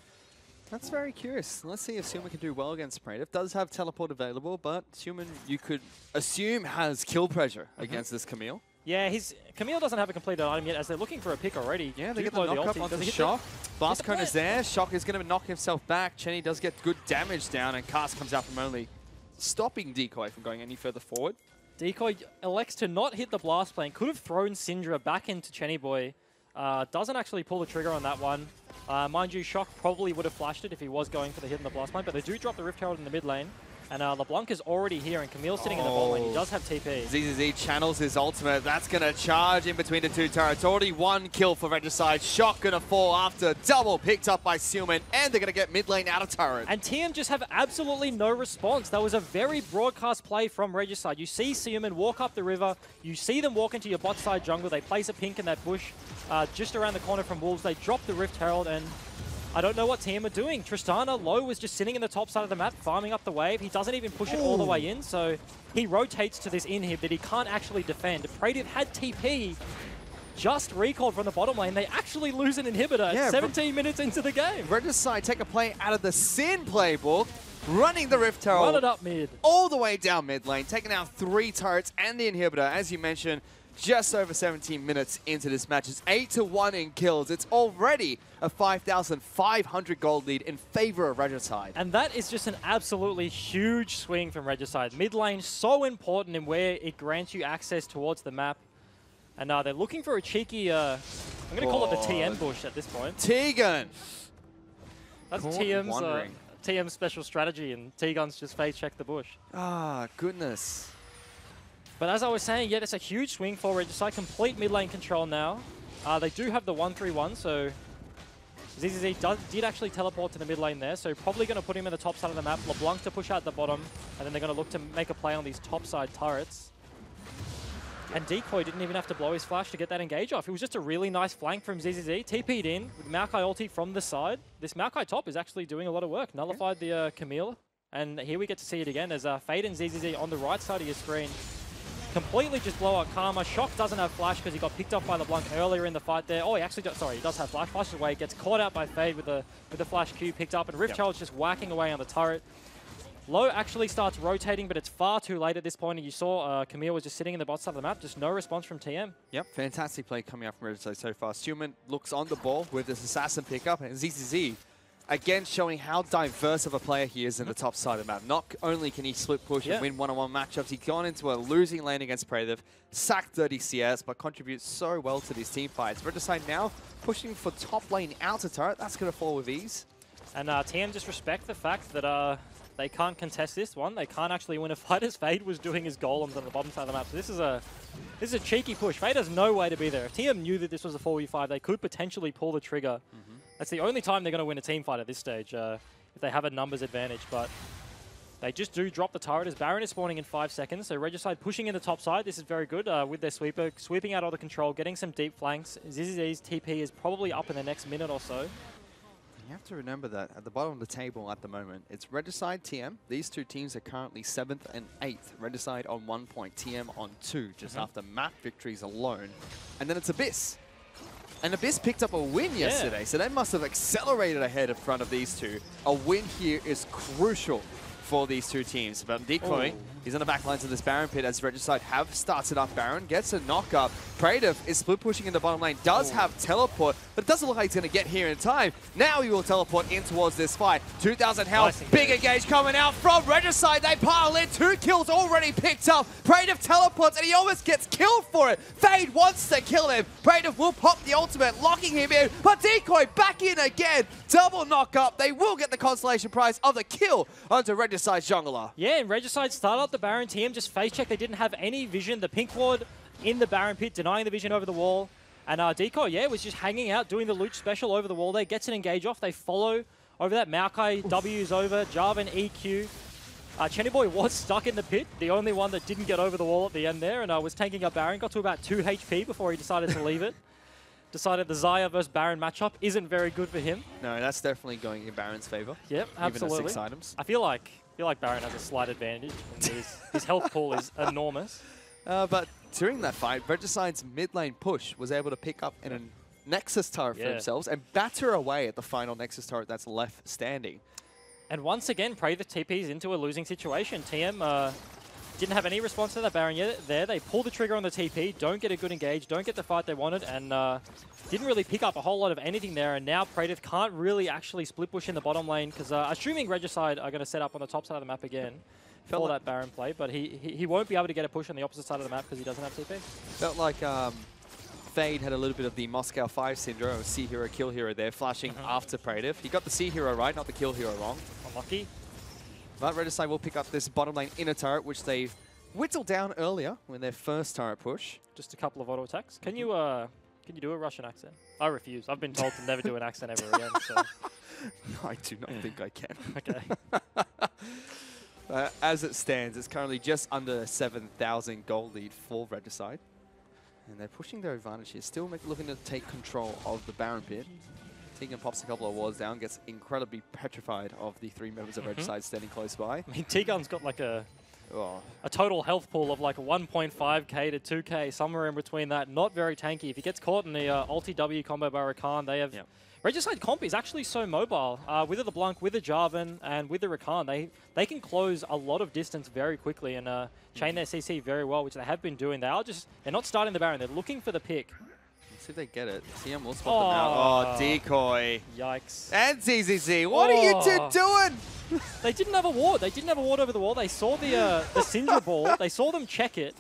That's very curious. Let's see if Suman can do well against Praetor. Does have teleport available, but Suman, you could assume, has kill pressure against this Camille. Yeah, Camille doesn't have a completed item yet, as they're looking for a pick already. Yeah, they get the knock up onto the Shock. Blast Cone is there. Shock is going to knock himself back. Chenny does get good damage down, and Cast comes out from only stopping Decoy from going any further forward. Decoy elects to not hit the blast plane. Could have thrown Syndra back into Chenny Boy. Doesn't actually pull the trigger on that one. Mind you, Shock probably would have flashed it if he was going for the hit in the blast point, but they do drop the Rift Herald in the mid lane. And LeBlanc is already here, and Camille's sitting in the bot lane. He does have TP. ZZZ channels his ultimate. That's going to charge in between the two turrets. Already one kill for Regicide. Shock going to fall after. Double picked up by Sealman, and they're going to get mid lane out of turret. And TM just have absolutely no response. That was a very broadcast play from Regicide. You see Sealman walk up the river. You see them walk into your bot side jungle. They place a pink in that bush just around the corner from Wolves. They drop the Rift Herald, and I don't know what team are doing. Tristana, Low was just sitting in the top side of the map, farming up the wave. He doesn't even push it all the way in, so he rotates to this inhib that he can't actually defend. Praetive had TP, just recalled from the bottom lane. They actually lose an inhibitor 17 minutes into the game. Regicide take a play out of the Sin playbook, running the Rift Herald. Run it up mid. All the way down mid lane, taking out 3 turrets and the inhibitor, as you mentioned. Just over 17 minutes into this match. It's 8-1 in kills. It's already a 5,500 gold lead in favor of Regicide. And that is just an absolutely huge swing from Regicide. Mid lane so important in where it grants you access towards the map. And they're looking for a cheeky, I'm going to call it the TM bush at this point. Tegan! That's Caught TM's, wandering. TM's special strategy, and T-Gun's just face check the bush. Ah, goodness. But as I was saying, yeah, it's a huge swing for Regicide. Complete mid lane control now. They do have the 1-3-1, so ZZZ did actually teleport to the mid lane there, so probably going to put him in the top side of the map. LeBlanc to push out the bottom, and then they're going to look to make a play on these top side turrets. And Decoy didn't even have to blow his flash to get that engage off. It was just a really nice flank from ZZZ. TP'd in with Maokai ulti from the side. This Maokai top is actually doing a lot of work. Nullified the Camille, and here we get to see it again. There's Fade and ZZZ on the right side of your screen. Completely just blow out Karma. Shock doesn't have flash because he got picked up by LeBlanc earlier in the fight there. Oh, he actually does, sorry, he does have flash. Flashes away, gets caught out by Fade with the flash Q picked up, and Rift Herald's just whacking away on the turret. Low actually starts rotating, but it's far too late at this point, and you saw Camille was just sitting in the bot side of the map. Just no response from TM. Yep, fantastic play coming out from Regicide so far. Stewman looks on the ball with this assassin pickup, and ZZZ again showing how diverse of a player he is in the top side of the map. Not only can he split push and win one-on-one matchups, he's gone into a losing lane against Praetive, sacked 30 CS, but contributes so well to these team fights. Regicide now pushing for top lane outer turret. That's going to fall with ease. And TM just respect the fact that they can't contest this one. They can't actually win a fight as Fade was doing his golems on the bottom side of the map. So this is a cheeky push. Fade has no way to be there. If TM knew that this was a 4v5, they could potentially pull the trigger. That's the only time they're going to win a team fight at this stage, if they have a numbers advantage. But they just do drop the turret as Baron is spawning in 5 seconds. So Regicide pushing in the top side. This is very good with their sweeper, sweeping out all the control, getting some deep flanks. ZZZ's TP is probably up in the next minute or so. You have to remember that at the bottom of the table at the moment, it's Regicide, TM. These two teams are currently 7th and 8th. Regicide on 1 point, TM on 2, just after map victories alone. And then it's Abyss. And Abyss picked up a win yesterday, so they must have accelerated ahead in front of these two. A win here is crucial for these two teams. But Decoy, he's on the back lines of this Baron pit as Regicide have started up Baron, gets a knock up. Praetive is split pushing in the bottom lane, does have teleport, but it doesn't look like he's going to get here in time. Now he will teleport in towards this fight. 2,000 health, nice big engage coming out from Regicide. They pile in, 2 kills already picked up. Praetive teleports and he almost gets killed for it. Fade wants to kill him. Praetive will pop the ultimate, locking him in, but Decoy back in again. Double knock up. They will get the consolation prize of the kill onto Regicide's jungler. Yeah, and Regicide started up the Baron team, just face check. They didn't have any vision. The pink ward in the Baron pit, denying the vision over the wall. And Decoy, was just hanging out, doing the loot special over the wall there. Gets an engage off. They follow over that. Maokai W's over. Jarvan EQ. Chenny Boy was stuck in the pit, the only one that didn't get over the wall at the end there, and was tanking up Baron. Got to about 2 HP before he decided to leave it. Decided the Xayah versus Baron matchup isn't very good for him. No, that's definitely going in Baron's favor. Yep, absolutely. Even at 6 items. I feel like Baron has a slight advantage. And his health pool is enormous. But during that fight, Regicide's mid lane push was able to pick up in a Nexus turret for themselves and batter away at the final Nexus turret that's left standing. And once again, Prey the TP's into a losing situation. TM didn't have any response to that Baron yet there. They pull the trigger on the TP, don't get a good engage, don't get the fight they wanted, and didn't really pick up a whole lot of anything there. And now Praetive can't really actually split push in the bottom lane because assuming Regicide are going to set up on the top side of the map again for that Baron play, but he won't be able to get a push on the opposite side of the map because he doesn't have TP. Felt like Fade had a little bit of the Moscow 5 syndrome, C hero, kill hero there, flashing after Praetive. He got the C hero right, not the kill hero wrong. Unlucky. But Regicide will pick up this bottom lane inner turret, which they whittled down earlier when their first turret push. Just a couple of auto attacks. Can you do a Russian accent? I refuse. I've been told to never do an accent ever again. So. No, I do not think I can. Okay. As it stands, it's currently just under 7,000 gold lead for Regicide. And they're pushing their advantage here, still looking to take control of the Baron pit. Tegan pops a couple of wards down, gets incredibly petrified of the 3 members of Regicide standing close by. I mean, T-Gun's got like a total health pool of like 1.5k to 2k, somewhere in between that. Not very tanky. If he gets caught in the ulti W combo by Rakan, they have... Yep. Regicide comp is actually so mobile. With the Blanc, with the Jarvan, and with the Rakan, they can close a lot of distance very quickly and chain their CC very well, which they have been doing. They're not starting the Baron. They're looking for the pick. Let's see if they get it. TM will spot them out. Oh, decoy. Yikes. And ZZZ, what are you two doing? They didn't have a ward. They didn't have a ward over the wall. They saw the Syndra ball. They saw them check it.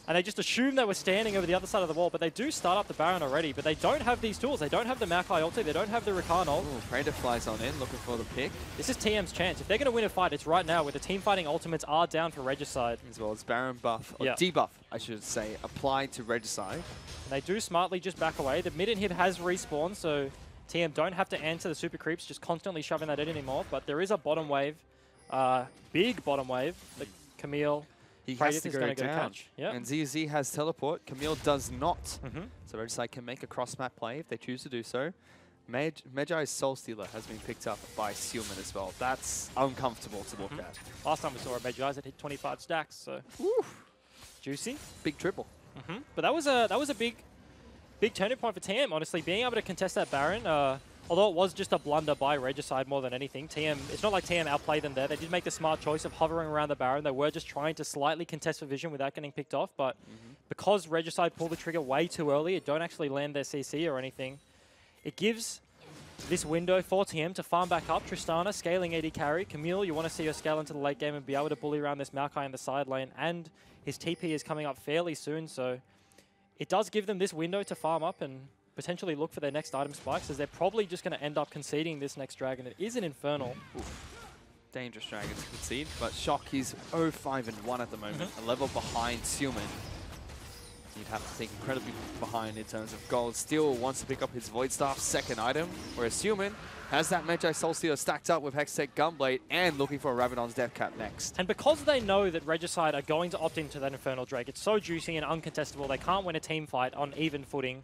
And they just assumed they were standing over the other side of the wall, but they do start up the Baron already, but they don't have these tools. They don't have the Maokai ulti, they don't have the Rakan ult. Praetor flies on in, looking for the pick. This is TM's chance. If they're going to win a fight, it's right now, where the team fighting ultimates are down for Regicide. As well as Baron buff, or debuff, I should say, applied to Regicide. And they do smartly just back away. The mid inhib has respawned, so TM don't have to answer the super creeps, just constantly shoving that in anymore, but there is a bottom wave, big bottom wave, the Camille. He has to go down. Catch. Yep. And ZZ has teleport. Camille does not. So Regicide can make a cross-map play if they choose to do so. Medjai's Soul Stealer has been picked up by Sealman as well. That's uncomfortable to look at. Last time we saw a Medjai's, it hit 25 stacks, so juicy. Big triple. But that was a big turning point for TM, honestly. Being able to contest that Baron, although it was just a blunder by Regicide more than anything, it's not like TM outplayed them there. They did make the smart choice of hovering around the Baron. They were just trying to slightly contest for vision without getting picked off, but because Regicide pulled the trigger way too early, it don't actually land their CC or anything. It gives this window for TM to farm back up. Tristana, scaling AD carry. Camille, you want to see her scale into the late game and be able to bully around this Maokai in the side lane, and his TP is coming up fairly soon, so it does give them this window to farm up and potentially look for their next item spikes, as they're probably just going to end up conceding this next dragon. It is an Infernal. Dangerous dragon to concede, but Shock, he's 0-5-1 at the moment, a level behind Sealman. You'd have to think incredibly behind in terms of gold. Still wants to pick up his Void Staff second item, whereas Sealman has that Medjai Soul Stealer stacked up with Hextech Gunblade and looking for a Rabadon's Death Cap next. And because they know that Regicide are going to opt into that Infernal Drake, it's so juicy and uncontestable, they can't win a team fight on even footing.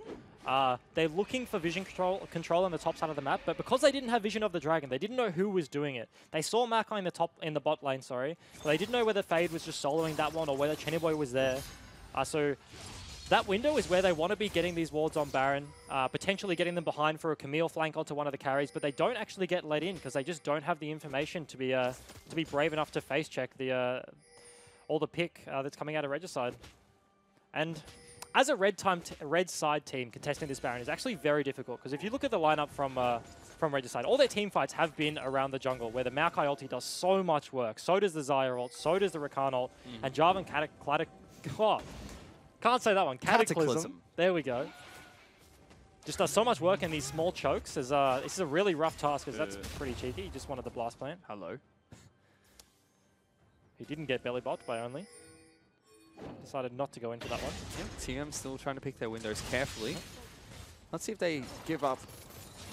They're looking for vision control on the top side of the map, but because they didn't have vision of the dragon, they didn't know who was doing it. They saw Maokai in the bot lane, sorry, but they didn't know whether Fade was just soloing that one or whether Chenny Boy was there. So that window is where they want to be getting these wards on Baron, potentially getting them behind for a Camille flank onto one of the carries, but they don't actually get let in because they just don't have the information to be brave enough to face check all the pick that's coming out of Regicide. And as a red side team, contesting this Baron is actually very difficult, because if you look at the lineup from Regicide, all their team fights have been around the jungle, where the Maokai ulti does so much work. So does the Xayah ult, so does the Rakan ult, and Jarvan can't say that one. Cataclysm. There we go. Just does so much work in these small chokes. This is a really rough task, because that's pretty cheeky. He just wanted the blast plant. Hello. He didn't get belly bot by only. Decided not to go into that one. Yep, TM still trying to pick their windows carefully. Let's see if they give up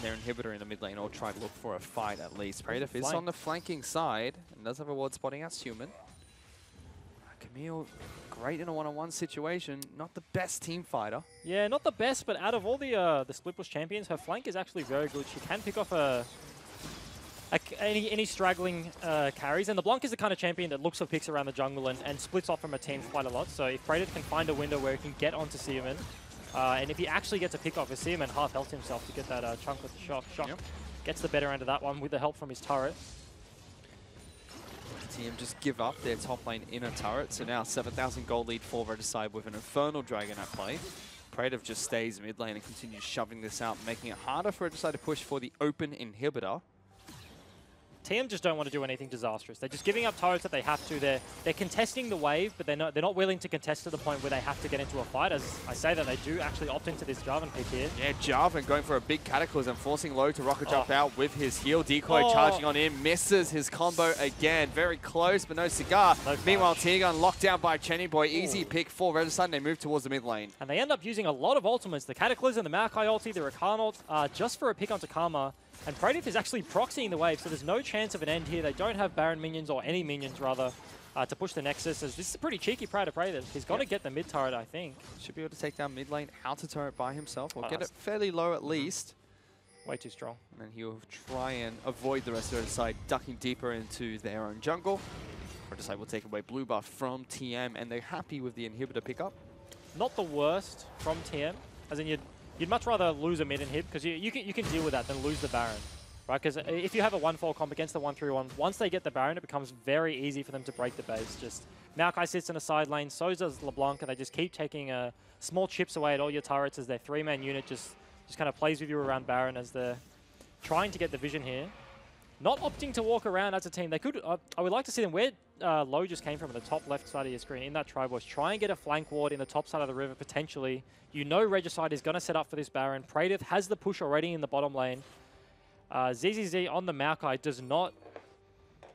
their inhibitor in the mid lane or try to look for a fight at least. Praetor is on the flanking side and does have a ward spotting as human. Camille, great in a one-on-one situation. Not the best team fighter. Yeah, not the best, but out of all the split push champions, her flank is actually very good. She can pick off any straggling carries, and the Blanc is the kind of champion that looks for picks around the jungle and splits off from a team quite a lot. So if Praetor can find a window where he can get onto Seaman, and if he actually gets a pick off, Seaman half health himself to get that chunk with the Shock. Shock gets the better end of that one with the help from his turret. Team just give up their top lane inner turret, so now 7,000 gold lead for Regicide with an Infernal Dragon at play. Praetor just stays mid lane and continues shoving this out, making it harder for Regicide to push for the open inhibitor. TM just don't want to do anything disastrous. They're just giving up turrets that they have to. They're contesting the wave, but they're not willing to contest to the point where they have to get into a fight. As I say that, they do actually opt into this Jarvan pick here. Yeah, Jarvan going for a big Cataclysm, forcing Low to rocket jump out with his heal. Decoy charging on in, misses his combo again. Very close, but no cigar. Meanwhile, T-Gun locked down by Chenny Boy. Easy pick for Regicide, and they move towards the mid lane. And they end up using a lot of ultimates. The Cataclysm, the Maokai ulti, the Rakan ult, just for a pick onto Karma. And Praedyth is actually proxying the wave, so there's no chance of an end here. They don't have Baron minions, or any minions rather, to push the Nexus. As this is a pretty cheeky play to Praedyth. He's got to get the mid turret, I think. Should be able to take down mid lane, out to turret by himself, or get it fairly low at least. Way too strong. And then he'll try and avoid the rest of the side, ducking deeper into their own jungle. Regicide will take away blue buff from TM, and they're happy with the inhibitor pickup. Not the worst from TM, as in you'd much rather lose a mid inhib, because you can deal with that than lose the Baron. Right, because if you have a 1-4 comp against the 1-3-1, once they get the Baron, it becomes very easy for them to break the base. Just Maokai sits in a side lane, so does LeBlanc, and they just keep taking small chips away at all your turrets as their 3-man unit just kind of plays with you around Baron as they're trying to get the vision here. Not opting to walk around as a team. They could. I would like to see them where Low just came from, in the top left side of your screen, in that tri-bush. Try and get a flank ward in the top side of the river, potentially. You know Regicide is going to set up for this Baron. Praedyth has the push already in the bottom lane. ZZZ on the Maokai does not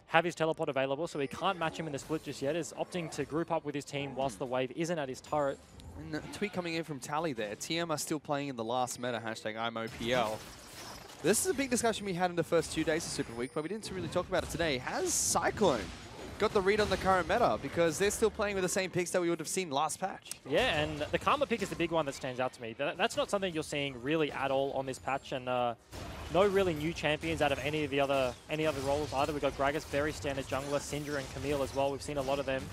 have his teleport available, so he can't match him in the split just yet. Is opting to group up with his team whilst the wave isn't at his turret. And a tweet coming in from Tally there. TM are still playing in the last meta, hashtag IMOPL. This is a big discussion we had in the first 2 days of Super Week, but we didn't really talk about it today. Has Cyclone got the read on the current meta? Because they're still playing with the same picks that we would have seen last patch. Yeah, and the Karma pick is the big one that stands out to me. That's not something you're seeing really at all on this patch, and no really new champions out of any of the other roles either. We've got Gragas, very standard jungler, Syndra and Camille as well. We've seen a lot of them,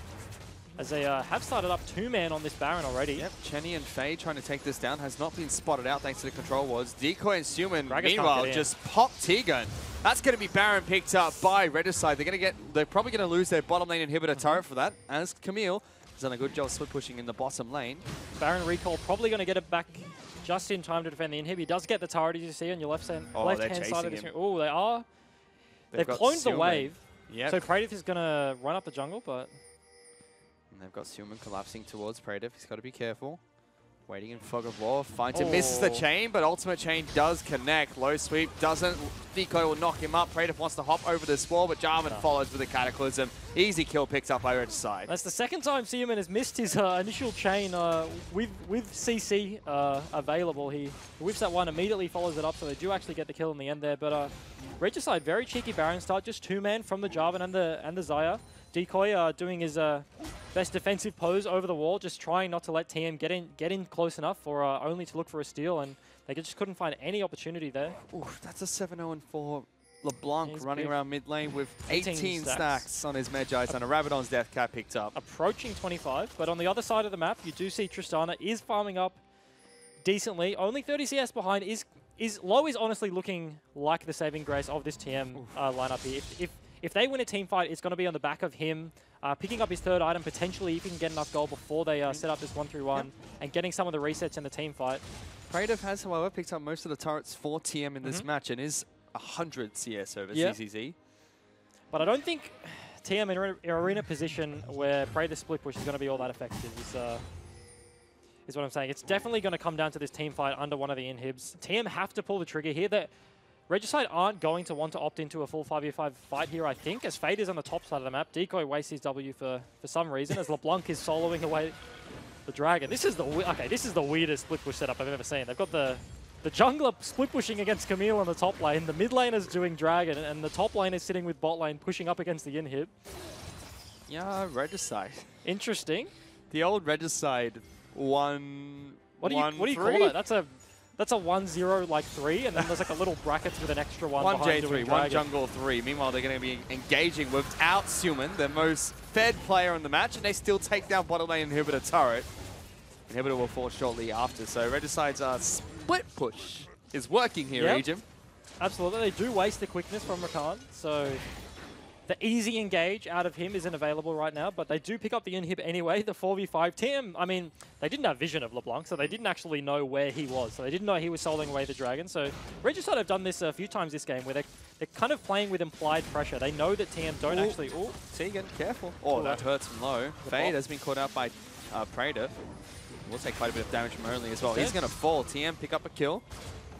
as they have started up 2-man on this Baron already. Yep, Chenny and Faye trying to take this down. Has not been spotted out thanks to the control wards. Decoy and Suman, meanwhile, just pop T-Gun. That's going to be Baron picked up by Regicide. They're probably going to lose their bottom lane inhibitor turret for that, as Camille has done a good job split pushing in the bottom lane. Baron recall probably going to get it back just in time to defend the inhib. He does get the turret, as you see on your left-hand side of the screen. Oh, they are. They've cloned the wave. Yep. So Praedyth is going to run up the jungle, but... And they've got Suman collapsing towards Praedyth. He's got to be careful. Waiting in Fog of War. Finds it, misses the chain, but Ultimate Chain does connect. Low sweep doesn't. Decoy will knock him up. Praedyth wants to hop over this wall, but Jarvan follows with a Cataclysm. Easy kill picked up by Regicide. That's the second time Seaman has missed his initial chain with CC available. He whips that one, immediately follows it up, so they do actually get the kill in the end there. But Regicide, very cheeky Baron start, just 2-man from the Jarvan and the Xayah. Decoy doing his best defensive pose over the wall, just trying not to let TM get in close enough for only to look for a steal, and they just couldn't find any opportunity there. Ooh, that's a 7-0 for LeBlanc running around mid lane with 18 stacks on his Medjais, and a Rabadon's Death Cap picked up. Approaching 25, but on the other side of the map, you do see Tristana is farming up decently. Only 30 CS behind. Low is honestly looking like the saving grace of this TM lineup here. If they win a team fight, it's going to be on the back of him picking up his third item, potentially if he can get enough gold before they set up this 1-3-1, and getting some of the resets in the team fight. Praedyth has, however, picked up most of the turrets for TM in this match and is 100 CS over CCZ. But I don't think TM in an arena position where Praedyth split push is going to be all that effective, is what I'm saying. It's definitely going to come down to this team fight under one of the inhibs. TM have to pull the trigger here. Regicide aren't going to want to opt into a full 5v5 fight here, I think, as Fade is on the top side of the map. Decoy wastes his W for some reason, as LeBlanc is soloing away the Dragon. This is the weirdest split push setup I've ever seen. They've got the jungler split pushing against Camille on the top lane, the mid lane is doing Dragon, and the top lane is sitting with bot lane pushing up against the inhib. Yeah, Regicide. Interesting. The old Regicide 1. What do you call that? That's a 1-0 like 3, and then there's like a little brackets with an extra one. 1J3, 1 jungle 3. Meanwhile, they're going to be engaging without Suman, the most fed player in the match, and they still take down bottom lane inhibitor turret. Inhibitor will fall shortly after, so Regicide's split push is working here, Agent. Absolutely, they do waste the quickness from Rakan, so the easy engage out of him isn't available right now, but they do pick up the inhib anyway, the 4v5. TM, I mean, they didn't have vision of LeBlanc, so they didn't actually know where he was. So they didn't know he was soloing away the dragon. So Regicide have done this a few times this game, where they're kind of playing with implied pressure. They know that TM don't actually... Ooh, Tegan, careful. Oh, that hurts from low. Fade has been caught out by Prater. Will take quite a bit of damage from Only as well. He's going to fall. TM pick up a kill.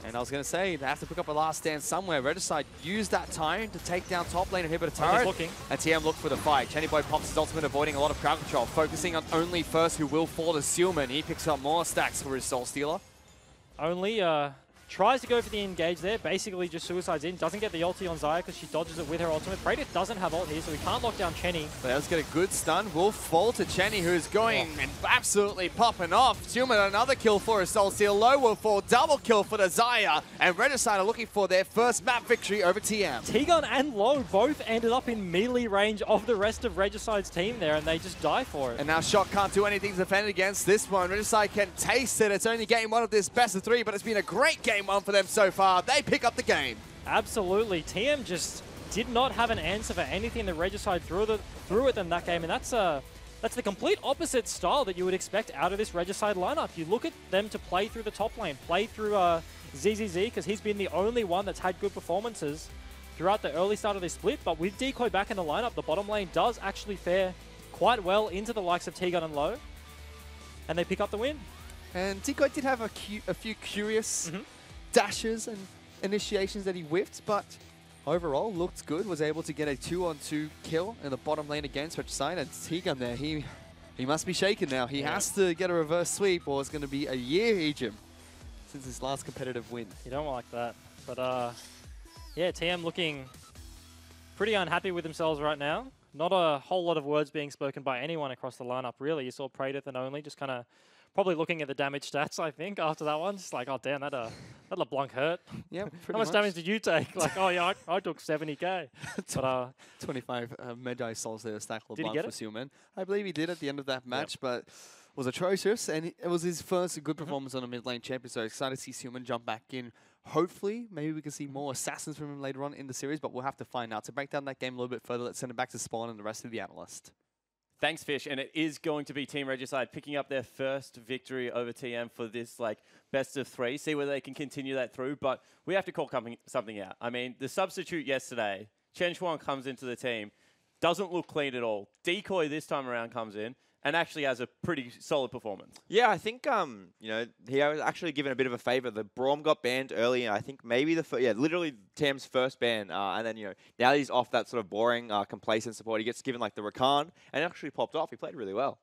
And I was going to say, they have to pick up a last stand somewhere. Regicide used that time to take down top lane inhibitor turret. And TM looked for the fight. Chenny Boy pops his ultimate, avoiding a lot of crowd control. Focusing on Only first, who will fall to Sealman. He picks up more stacks for his Soul Stealer. Only tries to go for the engage there, basically just suicides in, doesn't get the ulti on Xayah because she dodges it with her ultimate. Prater doesn't have ult here, so he can't lock down Chenny. Let's get a good stun. Will fall to Chenny, who's going and absolutely popping off. Sealman another kill for his Soul Steal. Low will fall, double kill for the Xayah, and Regicide are looking for their first map victory over TM. T-Gun and Low both ended up in melee range of the rest of Regicide's team there, and they just die for it. And now Shock can't do anything to defend against this one. Regicide can taste it. It's only game one of this best of three, but it's been a great game one for them so far. They pick up the game. Absolutely. TM just did not have an answer for anything that Regicide threw at them that game, and that's the complete opposite style that you would expect out of this Regicide lineup. You look at them to play through the top lane, play through ZZZ, because he's been the only one that's had good performances throughout the early start of this split, but with Decoy back in the lineup, the bottom lane does actually fare quite well into the likes of T-Gun and Low, and they pick up the win. And Decoy did have a few curious dashes and initiations that he whiffed, but overall looked good. Was able to get a 2-on-2 kill in the bottom lane against Regicide. And T-Gun there, he must be shaken now. He has to get a reverse sweep, or it's going to be a year Egypt since his last competitive win. You don't like that. But yeah, TM looking pretty unhappy with themselves right now. Not a whole lot of words being spoken by anyone across the lineup, really. You saw Prater and Only just kind of probably looking at the damage stats, I think, after that one. Just like, oh, damn, that LeBlanc hurt. Yeah, How much damage did you take? Like, oh, yeah, I took 70k. But 25 Magi Souls there, stack Did he LeBlanc get for it? Sealman. I believe he did at the end of that match, but was atrocious, and it was his first good performance on a mid lane champion, so excited to see Sealman jump back in. Hopefully, maybe we can see more assassins from him later on in the series, but we'll have to find out. To break down that game a little bit further, let's send it back to Spawn and the rest of the analyst. Thanks, Fish, and it is going to be Team Regicide picking up their first victory over TM for this best of three. See whether they can continue that through, but we have to call something out. I mean, the substitute yesterday, Chen Chuan comes into the team, doesn't look clean at all. Decoy this time around comes in and actually has a pretty solid performance. Yeah, I think he was actually given a bit of a favor. The Braum got banned early, and I think maybe literally Tam's first ban, and then now he's off that sort of boring complacent support. He gets given the Rakan, and it actually popped off. He played really well.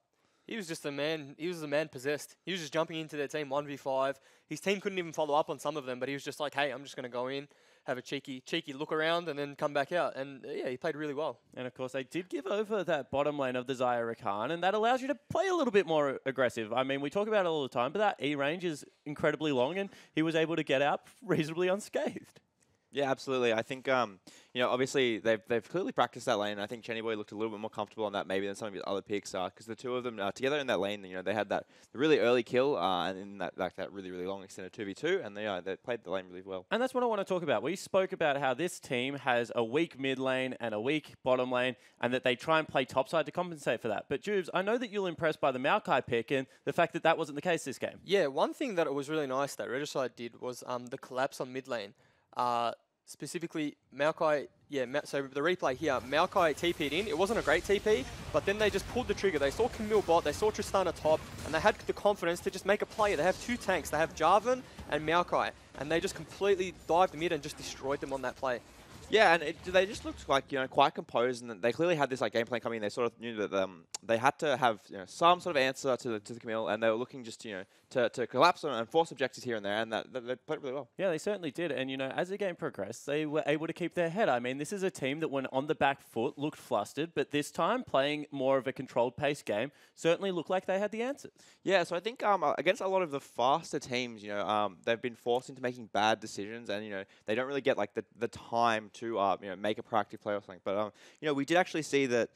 He was just a man. He was the man possessed. He was just jumping into their team 1v5. His team couldn't even follow up on some of them, but he was just like, "Hey, I'm just going to go in, have a cheeky look around, and then come back out." And yeah, he played really well. And of course, they did give over that bottom lane of the Xayah Rakan, and that allows you to play a little bit more aggressive. I mean, we talk about it all the time, but that E range is incredibly long, and he was able to get out reasonably unscathed. Yeah, absolutely. I think, obviously they've clearly practiced that lane. I think Chenny Boy looked a little bit more comfortable on that maybe than some of his other picks, because the two of them together in that lane, they had the really early kill and in that really, really long extended 2v2, and they played the lane really well. And that's what I want to talk about. We spoke about how this team has a weak mid lane and a weak bottom lane, and that they try and play topside to compensate for that. But Jubes, I know that you're impressed by the Maokai pick and the fact that that wasn't the case this game. Yeah, one thing that was really nice that Regicide did was the collapse on mid lane. Specifically, Maokai, so the replay here, Maokai TP'd in. It wasn't a great TP, but then they just pulled the trigger. They saw Camille bot, they saw Tristana top, and they had the confidence to just make a play. They have two tanks. They have Jarvan and Maokai, and they just completely dived mid and just destroyed them on that play. Yeah, and they just looked like quite composed, and they clearly had this game plan coming. They sort of knew that they had to have some sort of answer to the Camille, and they were looking just to collapse and force objectives here and there, and that they played really well. Yeah, they certainly did. And as the game progressed, they were able to keep their head. I mean, this is a team that, when on the back foot, looked flustered, but this time playing more of a controlled pace game certainly looked like they had the answers. Yeah, so I think against a lot of the faster teams, they've been forced into making bad decisions, and they don't really get the time to make a proactive play or something. But we did actually see that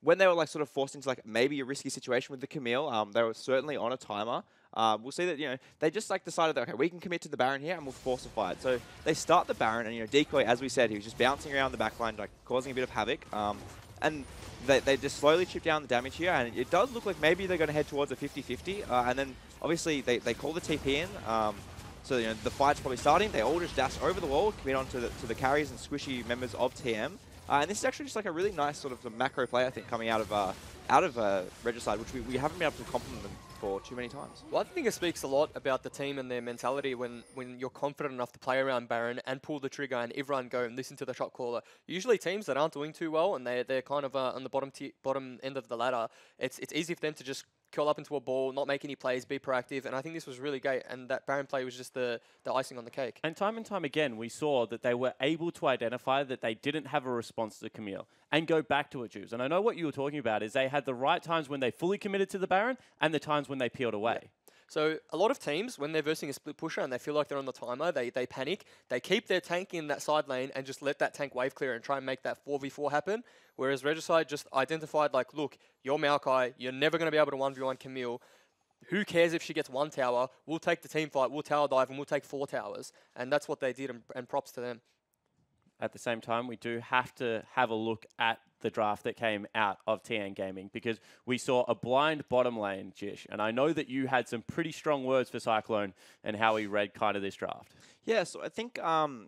when they were like sort of forced into like maybe a risky situation with the Camille, they were certainly on a timer. We'll see that, you know, they just like decided that, okay, we can commit to the Baron here and we'll force a fight. So they start the Baron and, you know, Decoy, as we said, he was just bouncing around the backline, like causing a bit of havoc. And they just slowly chip down the damage here, and it does look like maybe they're going to head towards a 50-50. And then obviously they call the TP in. So, you know, the fight's probably starting. They all just dash over the wall, commit on to the carries and squishy members of TM. And this is actually just like a really nice sort of macro play, I think, coming out of Regicide, which we haven't been able to compliment them for too many times. Well, I think it speaks a lot about the team and their mentality when you're confident enough to play around Baron and pull the trigger and everyone go and listen to the shot caller. Usually teams that aren't doing too well and they're kind of on the bottom end of the ladder, it's easy for them to just curl up into a ball, not make any plays, be proactive, and I think this was really great, and that Baron play was just the icing on the cake. And time again, we saw that they were able to identify that they didn't have a response to Camille and go back to it, Juves. And I know what you were talking about is they had the right times when they fully committed to the Baron and the times when they peeled away. Yeah. So a lot of teams, when they're versing a split pusher and they feel like they're on the timer, they panic. They keep their tank in that side lane and just let that tank wave clear and try and make that 4v4 happen. Whereas Regicide just identified like, look, you're Maokai, you're never going to be able to 1v1 Camille. Who cares if she gets 1 tower? We'll take the team fight, we'll tower dive, and we'll take 4 towers. And that's what they did, and props to them. At the same time, we do have to have a look at the draft that came out of TN Gaming, because we saw a blind bottom lane, Jish, and I know that you had some pretty strong words for Cyclone and how he read kind of this draft. Yeah, so I think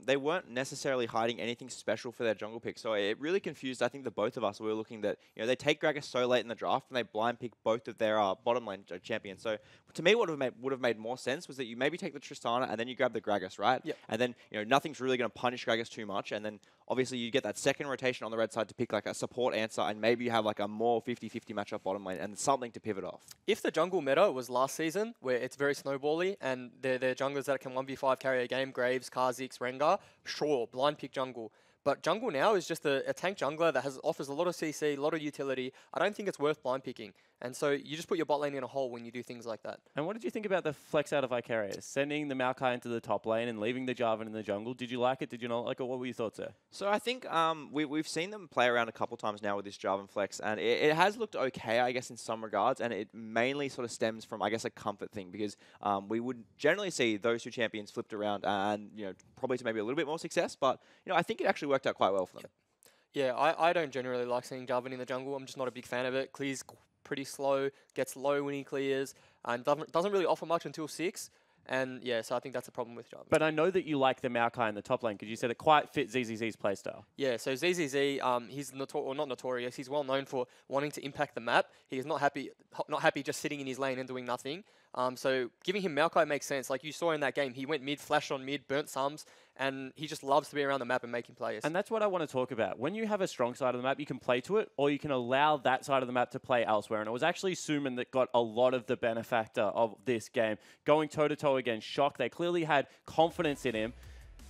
they weren't necessarily hiding anything special for their jungle pick, so it really confused, I think, the both of us. We were looking that, you know, they take Gragas so late in the draft and they blind pick both of their bottom lane champions. So to me, what would have made more sense was that you maybe take the Tristana and then you grab the Gragas, right? Yep. And then, you know, nothing's really going to punish Gragas too much, and then obviously you get that second rotation on the red side to pick like a support answer, and maybe you have like a more 50-50 matchup bottom lane and something to pivot off. If the jungle meta was last season, where it's very snowbally and they're junglers that can 1v5 carry a game, Graves, Kha'Zix, Rengar, sure, blind pick jungle. But jungle now is just a tank jungler that offers a lot of CC, a lot of utility. I don't think it's worth blind picking. And so you just put your bot lane in a hole when you do things like that. And what did you think about the flex out of Vicarious? Sending the Maokai into the top lane and leaving the Jarvan in the jungle. Did you like it? Did you not like it? What were your thoughts there? So I think we've seen them play around a couple times now with this Jarvan flex, and it has looked okay, I guess, in some regards, and it mainly sort of stems from, I guess, a comfort thing, because we would generally see those two champions flipped around and, you know, probably to maybe a little bit more success, but, you know, I think it actually worked out quite well for them. Yeah, I don't generally like seeing Jarvan in the jungle. I'm just not a big fan of it. Clears pretty slow, gets low when he clears, and doesn't really offer much until 6. And yeah, so I think that's a problem with Jarvan. But I know that you like the Maokai in the top lane, because you said it quite fit ZZZ's playstyle. Yeah, so ZZZ, he's not notorious. He's well known for wanting to impact the map. He is not happy just sitting in his lane and doing nothing. So giving him Maokai makes sense. Like you saw in that game, he went mid, flashed on mid, burnt sums, and he just loves to be around the map and making plays. And that's what I want to talk about. When you have a strong side of the map, you can play to it, or you can allow that side of the map to play elsewhere. And it was actually Suman that got a lot of the benefactor of this game. Going toe-to-toe against Shock, they clearly had confidence in him.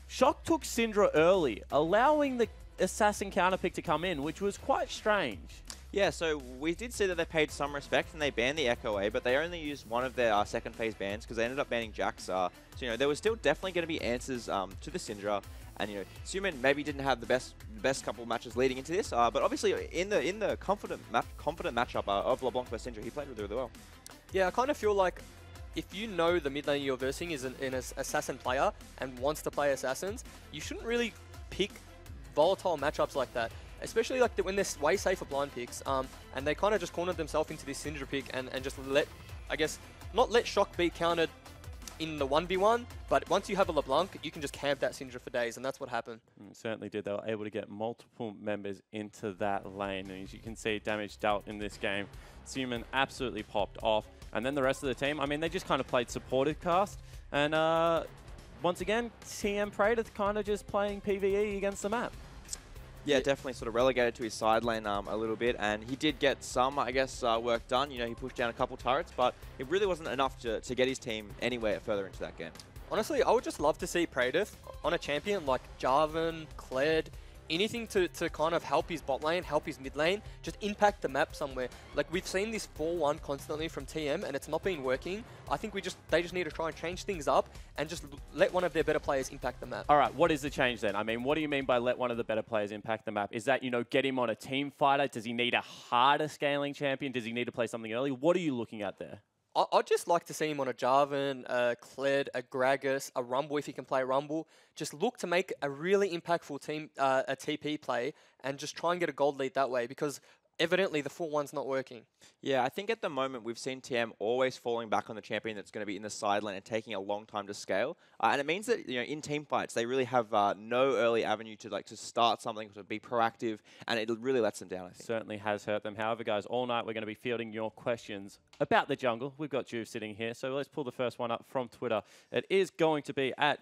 Shock took Syndra early, allowing the assassin counterpick to come in, which was quite strange. Yeah, so we did see that they paid some respect and they banned the Echo A, but they only used one of their second phase bans because they ended up banning Jax. So, you know, there was still definitely going to be answers to the Syndra. And, you know, Suman maybe didn't have the best couple of matches leading into this, but obviously in the confident matchup of LeBlanc versus Syndra, he played really well. Yeah, I kind of feel like if you know the mid lane you're versing is an assassin player and wants to play assassins, you shouldn't really pick volatile matchups like that. Especially like when they're way safer blind picks, and they kind of just cornered themselves into this Syndra pick and just let, I guess, not let Shock be countered in the 1v1, but once you have a LeBlanc, you can just camp that Syndra for days, and that's what happened. Certainly did. They were able to get multiple members into that lane, and as you can see, damage dealt in this game. Suman absolutely popped off, and then the rest of the team, I mean, they just kind of played supported cast, and once again, TM Praetor kind of just playing PvE against the map. Yeah, definitely sort of relegated to his side lane a little bit, and he did get some, I guess, work done. You know, he pushed down a couple turrets, but it really wasn't enough to get his team anywhere further into that game. Honestly, I would just love to see Praetor on a champion like Jarvan, Kled, anything to kind of help his bot lane, help his mid lane, just impact the map somewhere. Like, we've seen this 4-1 constantly from TM, and it's not been working. I think they just need to try and change things up and just let one of their better players impact the map. All right, what is the change then? I mean, what do you mean by let one of the better players impact the map? Is that, you know, get him on a team fighter? Does he need a harder scaling champion? Does he need to play something early? What are you looking at there? I'd just like to see him on a Jarvan, a Kled, a Gragas, a Rumble if he can play Rumble. Just look to make a really impactful team, a TP play, and just try and get a gold lead that way, because evidently the 4-1's not working. Yeah, I think at the moment we've seen TM always falling back on the champion that's going to be in the side lane and taking a long time to scale. And it means that, you know, in team fights they really have no early avenue to start something, to be proactive, and it really lets them down, I think. Certainly has hurt them. However, guys, all night we're going to be fielding your questions about the jungle. We've got Juve sitting here, so let's pull the first one up from Twitter. It is going to be at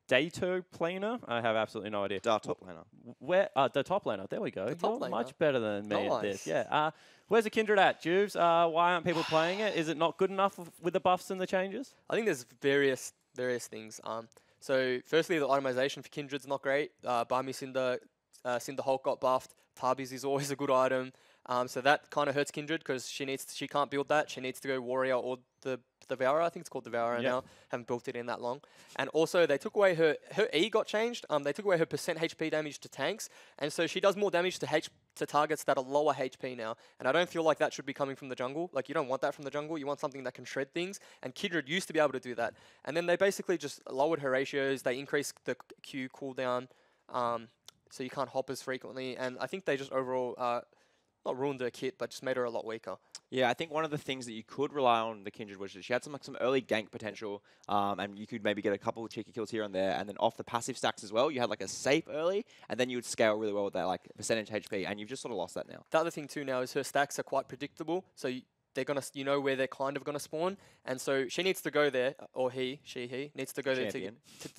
Dato Planer. I have absolutely no idea. Top laner. Where the top laner? There we go. The top You're laner. much better than me at Nice. this. Yeah. Where's the Kindred at, Juves? Why aren't people playing it? Is it not good enough with the buffs and the changes? I think there's various things. So firstly, the itemization for Kindred's not great. Barmy Cinder Hulk got buffed. Tarbies is always a good item. So that kind of hurts Kindred because she can't build that. She needs to go Warrior or the Devourer. I think it's called Devourer now. Haven't built it in that long. And also they took away her E got changed. They took away her percent HP damage to tanks, and so she does more damage to targets that are lower HP now. And I don't feel like that should be coming from the jungle. Like, you don't want that from the jungle. You want something that can shred things. And Kindred used to be able to do that. And then they basically just lowered her ratios. They increased the Q cooldown, so you can't hop as frequently. And I think they just overall not ruined her kit, but just made her a lot weaker. Yeah, I think one of the things that you could rely on the Kindred was that she had some early gank potential, and you could maybe get a couple of cheeky kills here and there, and then off the passive stacks as well, you had like a safe early, and then you would scale really well with that like percentage HP, and you've just sort of lost that now. The other thing too now is her stacks are quite predictable, so they're gonna, you know, where they're kind of gonna spawn, and so she needs to go there, or he needs to go there to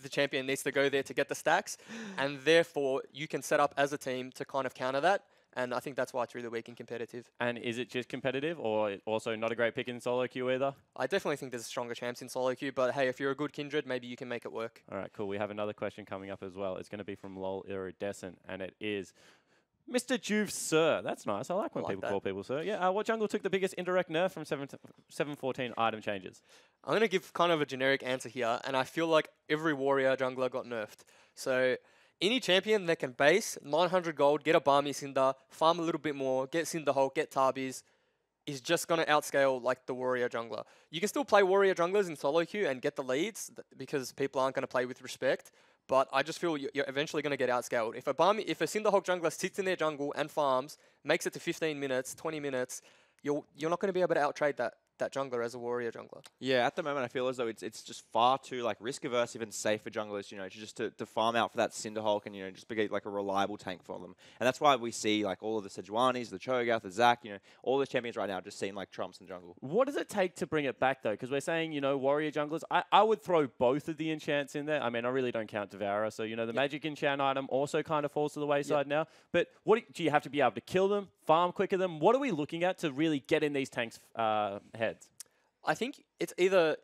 the champion needs to go there to get the stacks, and therefore you can set up as a team to kind of counter that. And I think that's why it's really weak and competitive. And is it just competitive, or also not a great pick in solo queue either? I definitely think there's stronger champs in solo queue, but hey, if you're a good Kindred, maybe you can make it work. All right, cool. We have another question coming up as well. It's going to be from LOL Iridescent, and it is Mr. Juve Sir. That's nice. I like when people call people Sir. Yeah. What jungle took the biggest indirect nerf from 7.14 item changes? I'm going to give kind of a generic answer here, and I feel like every Warrior jungler got nerfed. So any champion that can base 900 gold, get a Barmy Cinder, farm a little bit more, get Cinder Hulk, get Tarbies, is just going to outscale like the Warrior jungler. You can still play Warrior junglers in solo queue and get the leads because people aren't going to play with respect, but I just feel you're eventually going to get outscaled. If a Cinder Hulk jungler sits in their jungle and farms, makes it to 15 minutes, 20 minutes, you're not going to be able to outtrade that jungler as a Warrior jungler. Yeah, at the moment I feel as though it's just far too like risk averse, even safe for junglers, you know, to farm out for that Cinder Hulk and, you know, just be like a reliable tank for them. And that's why we see like all of the Sejuanis, the Cho'Gath, the Zac, you know, all the champions right now just seem like trumps in jungle. What does it take to bring it back though? Because we're saying, you know, Warrior junglers. I would throw both of the enchants in there. I mean, I really don't count Devourer, so you know the magic enchant item also kind of falls to the wayside now. But what do you have to be able to kill them, farm quicker them? What are we looking at to really get in these tanks' heads? I think it's either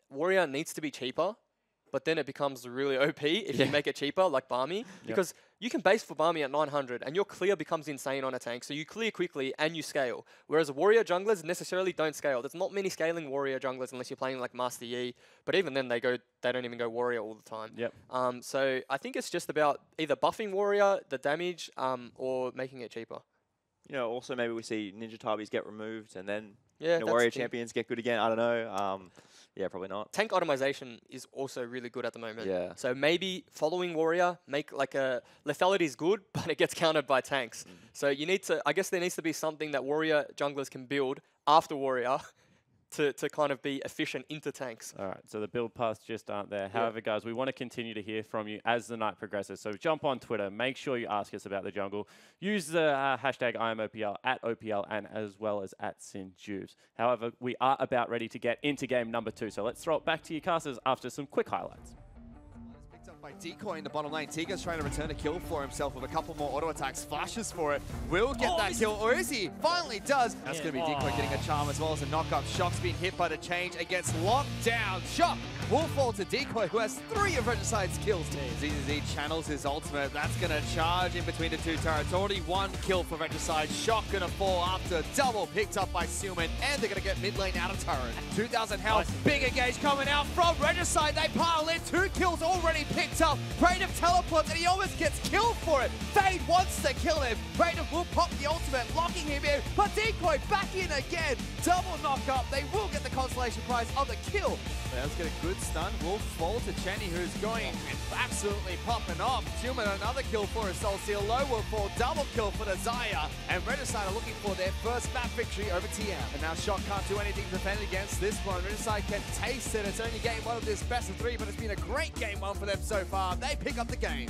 Warrior needs to be cheaper, but then it becomes really OP if you make it cheaper, like Barmy. Because you can base for Barmy at 900, and your clear becomes insane on a tank. So you clear quickly, and you scale. Whereas Warrior junglers necessarily don't scale. There's not many scaling Warrior junglers unless you're playing like Master Yi. But even then, they don't even go Warrior all the time. So I think it's just about either buffing Warrior, the damage, or making it cheaper. You know, also maybe we see Ninja Tarbies get removed, and then Yeah, you know, Warrior champions get good again. I don't know. Yeah, probably not. Tank automation is also really good at the moment. Yeah. So maybe following Warrior, make like a lethality is good, but it gets countered by tanks. So you need to, I guess there needs to be something that Warrior junglers can build after Warrior to kind of be efficient into tanks. All right, so the build paths just aren't there. However, guys, we want to continue to hear from you as the night progresses. So jump on Twitter. Make sure you ask us about the jungle. Use the hashtag IamOPL at OPL and as well as at SinJuves. However, we are about ready to get into game number 2. So let's throw it back to you, casters, after some quick highlights. Picked up By Decoy in the bottom lane, Tiga's trying to return a kill for himself with a couple more auto attacks, flashes for it. Will get that kill, or is he? Finally does. That's going to be Decoy getting a charm as well as a knock-up. Shock's being hit by the change and gets locked down. Shock will fall to Decoy, who has 3 of Regicide's kills. ZZZ channels his ultimate. That's going to charge in between the 2 turrets. Already 1 kill for Regicide. Shock going to fall after double picked up by Suman, and they're going to get mid lane out of turret. 2,000 health. Big engage coming out from Regicide. They pile in. 2 kills already picked up. Brayden teleports, and he almost gets killed for it. Fade wants to kill him. Brayden will pop the ultimate, locking him in, but Decoy back in again. Double knock up. They will get the consolation prize of the kill. Let's get a good stun. Will fall to Chenny, who's going absolutely popping off. Human another kill for his Soul Seal. Low will fall. Double kill for the Zaya. And Regicide are looking for their first map victory over TM. And now Shock can't do anything to defend against this one. Regicide can taste it. It's only game 1 of this best of 3, but it's been a great game 1 for them so far. They pick up the game.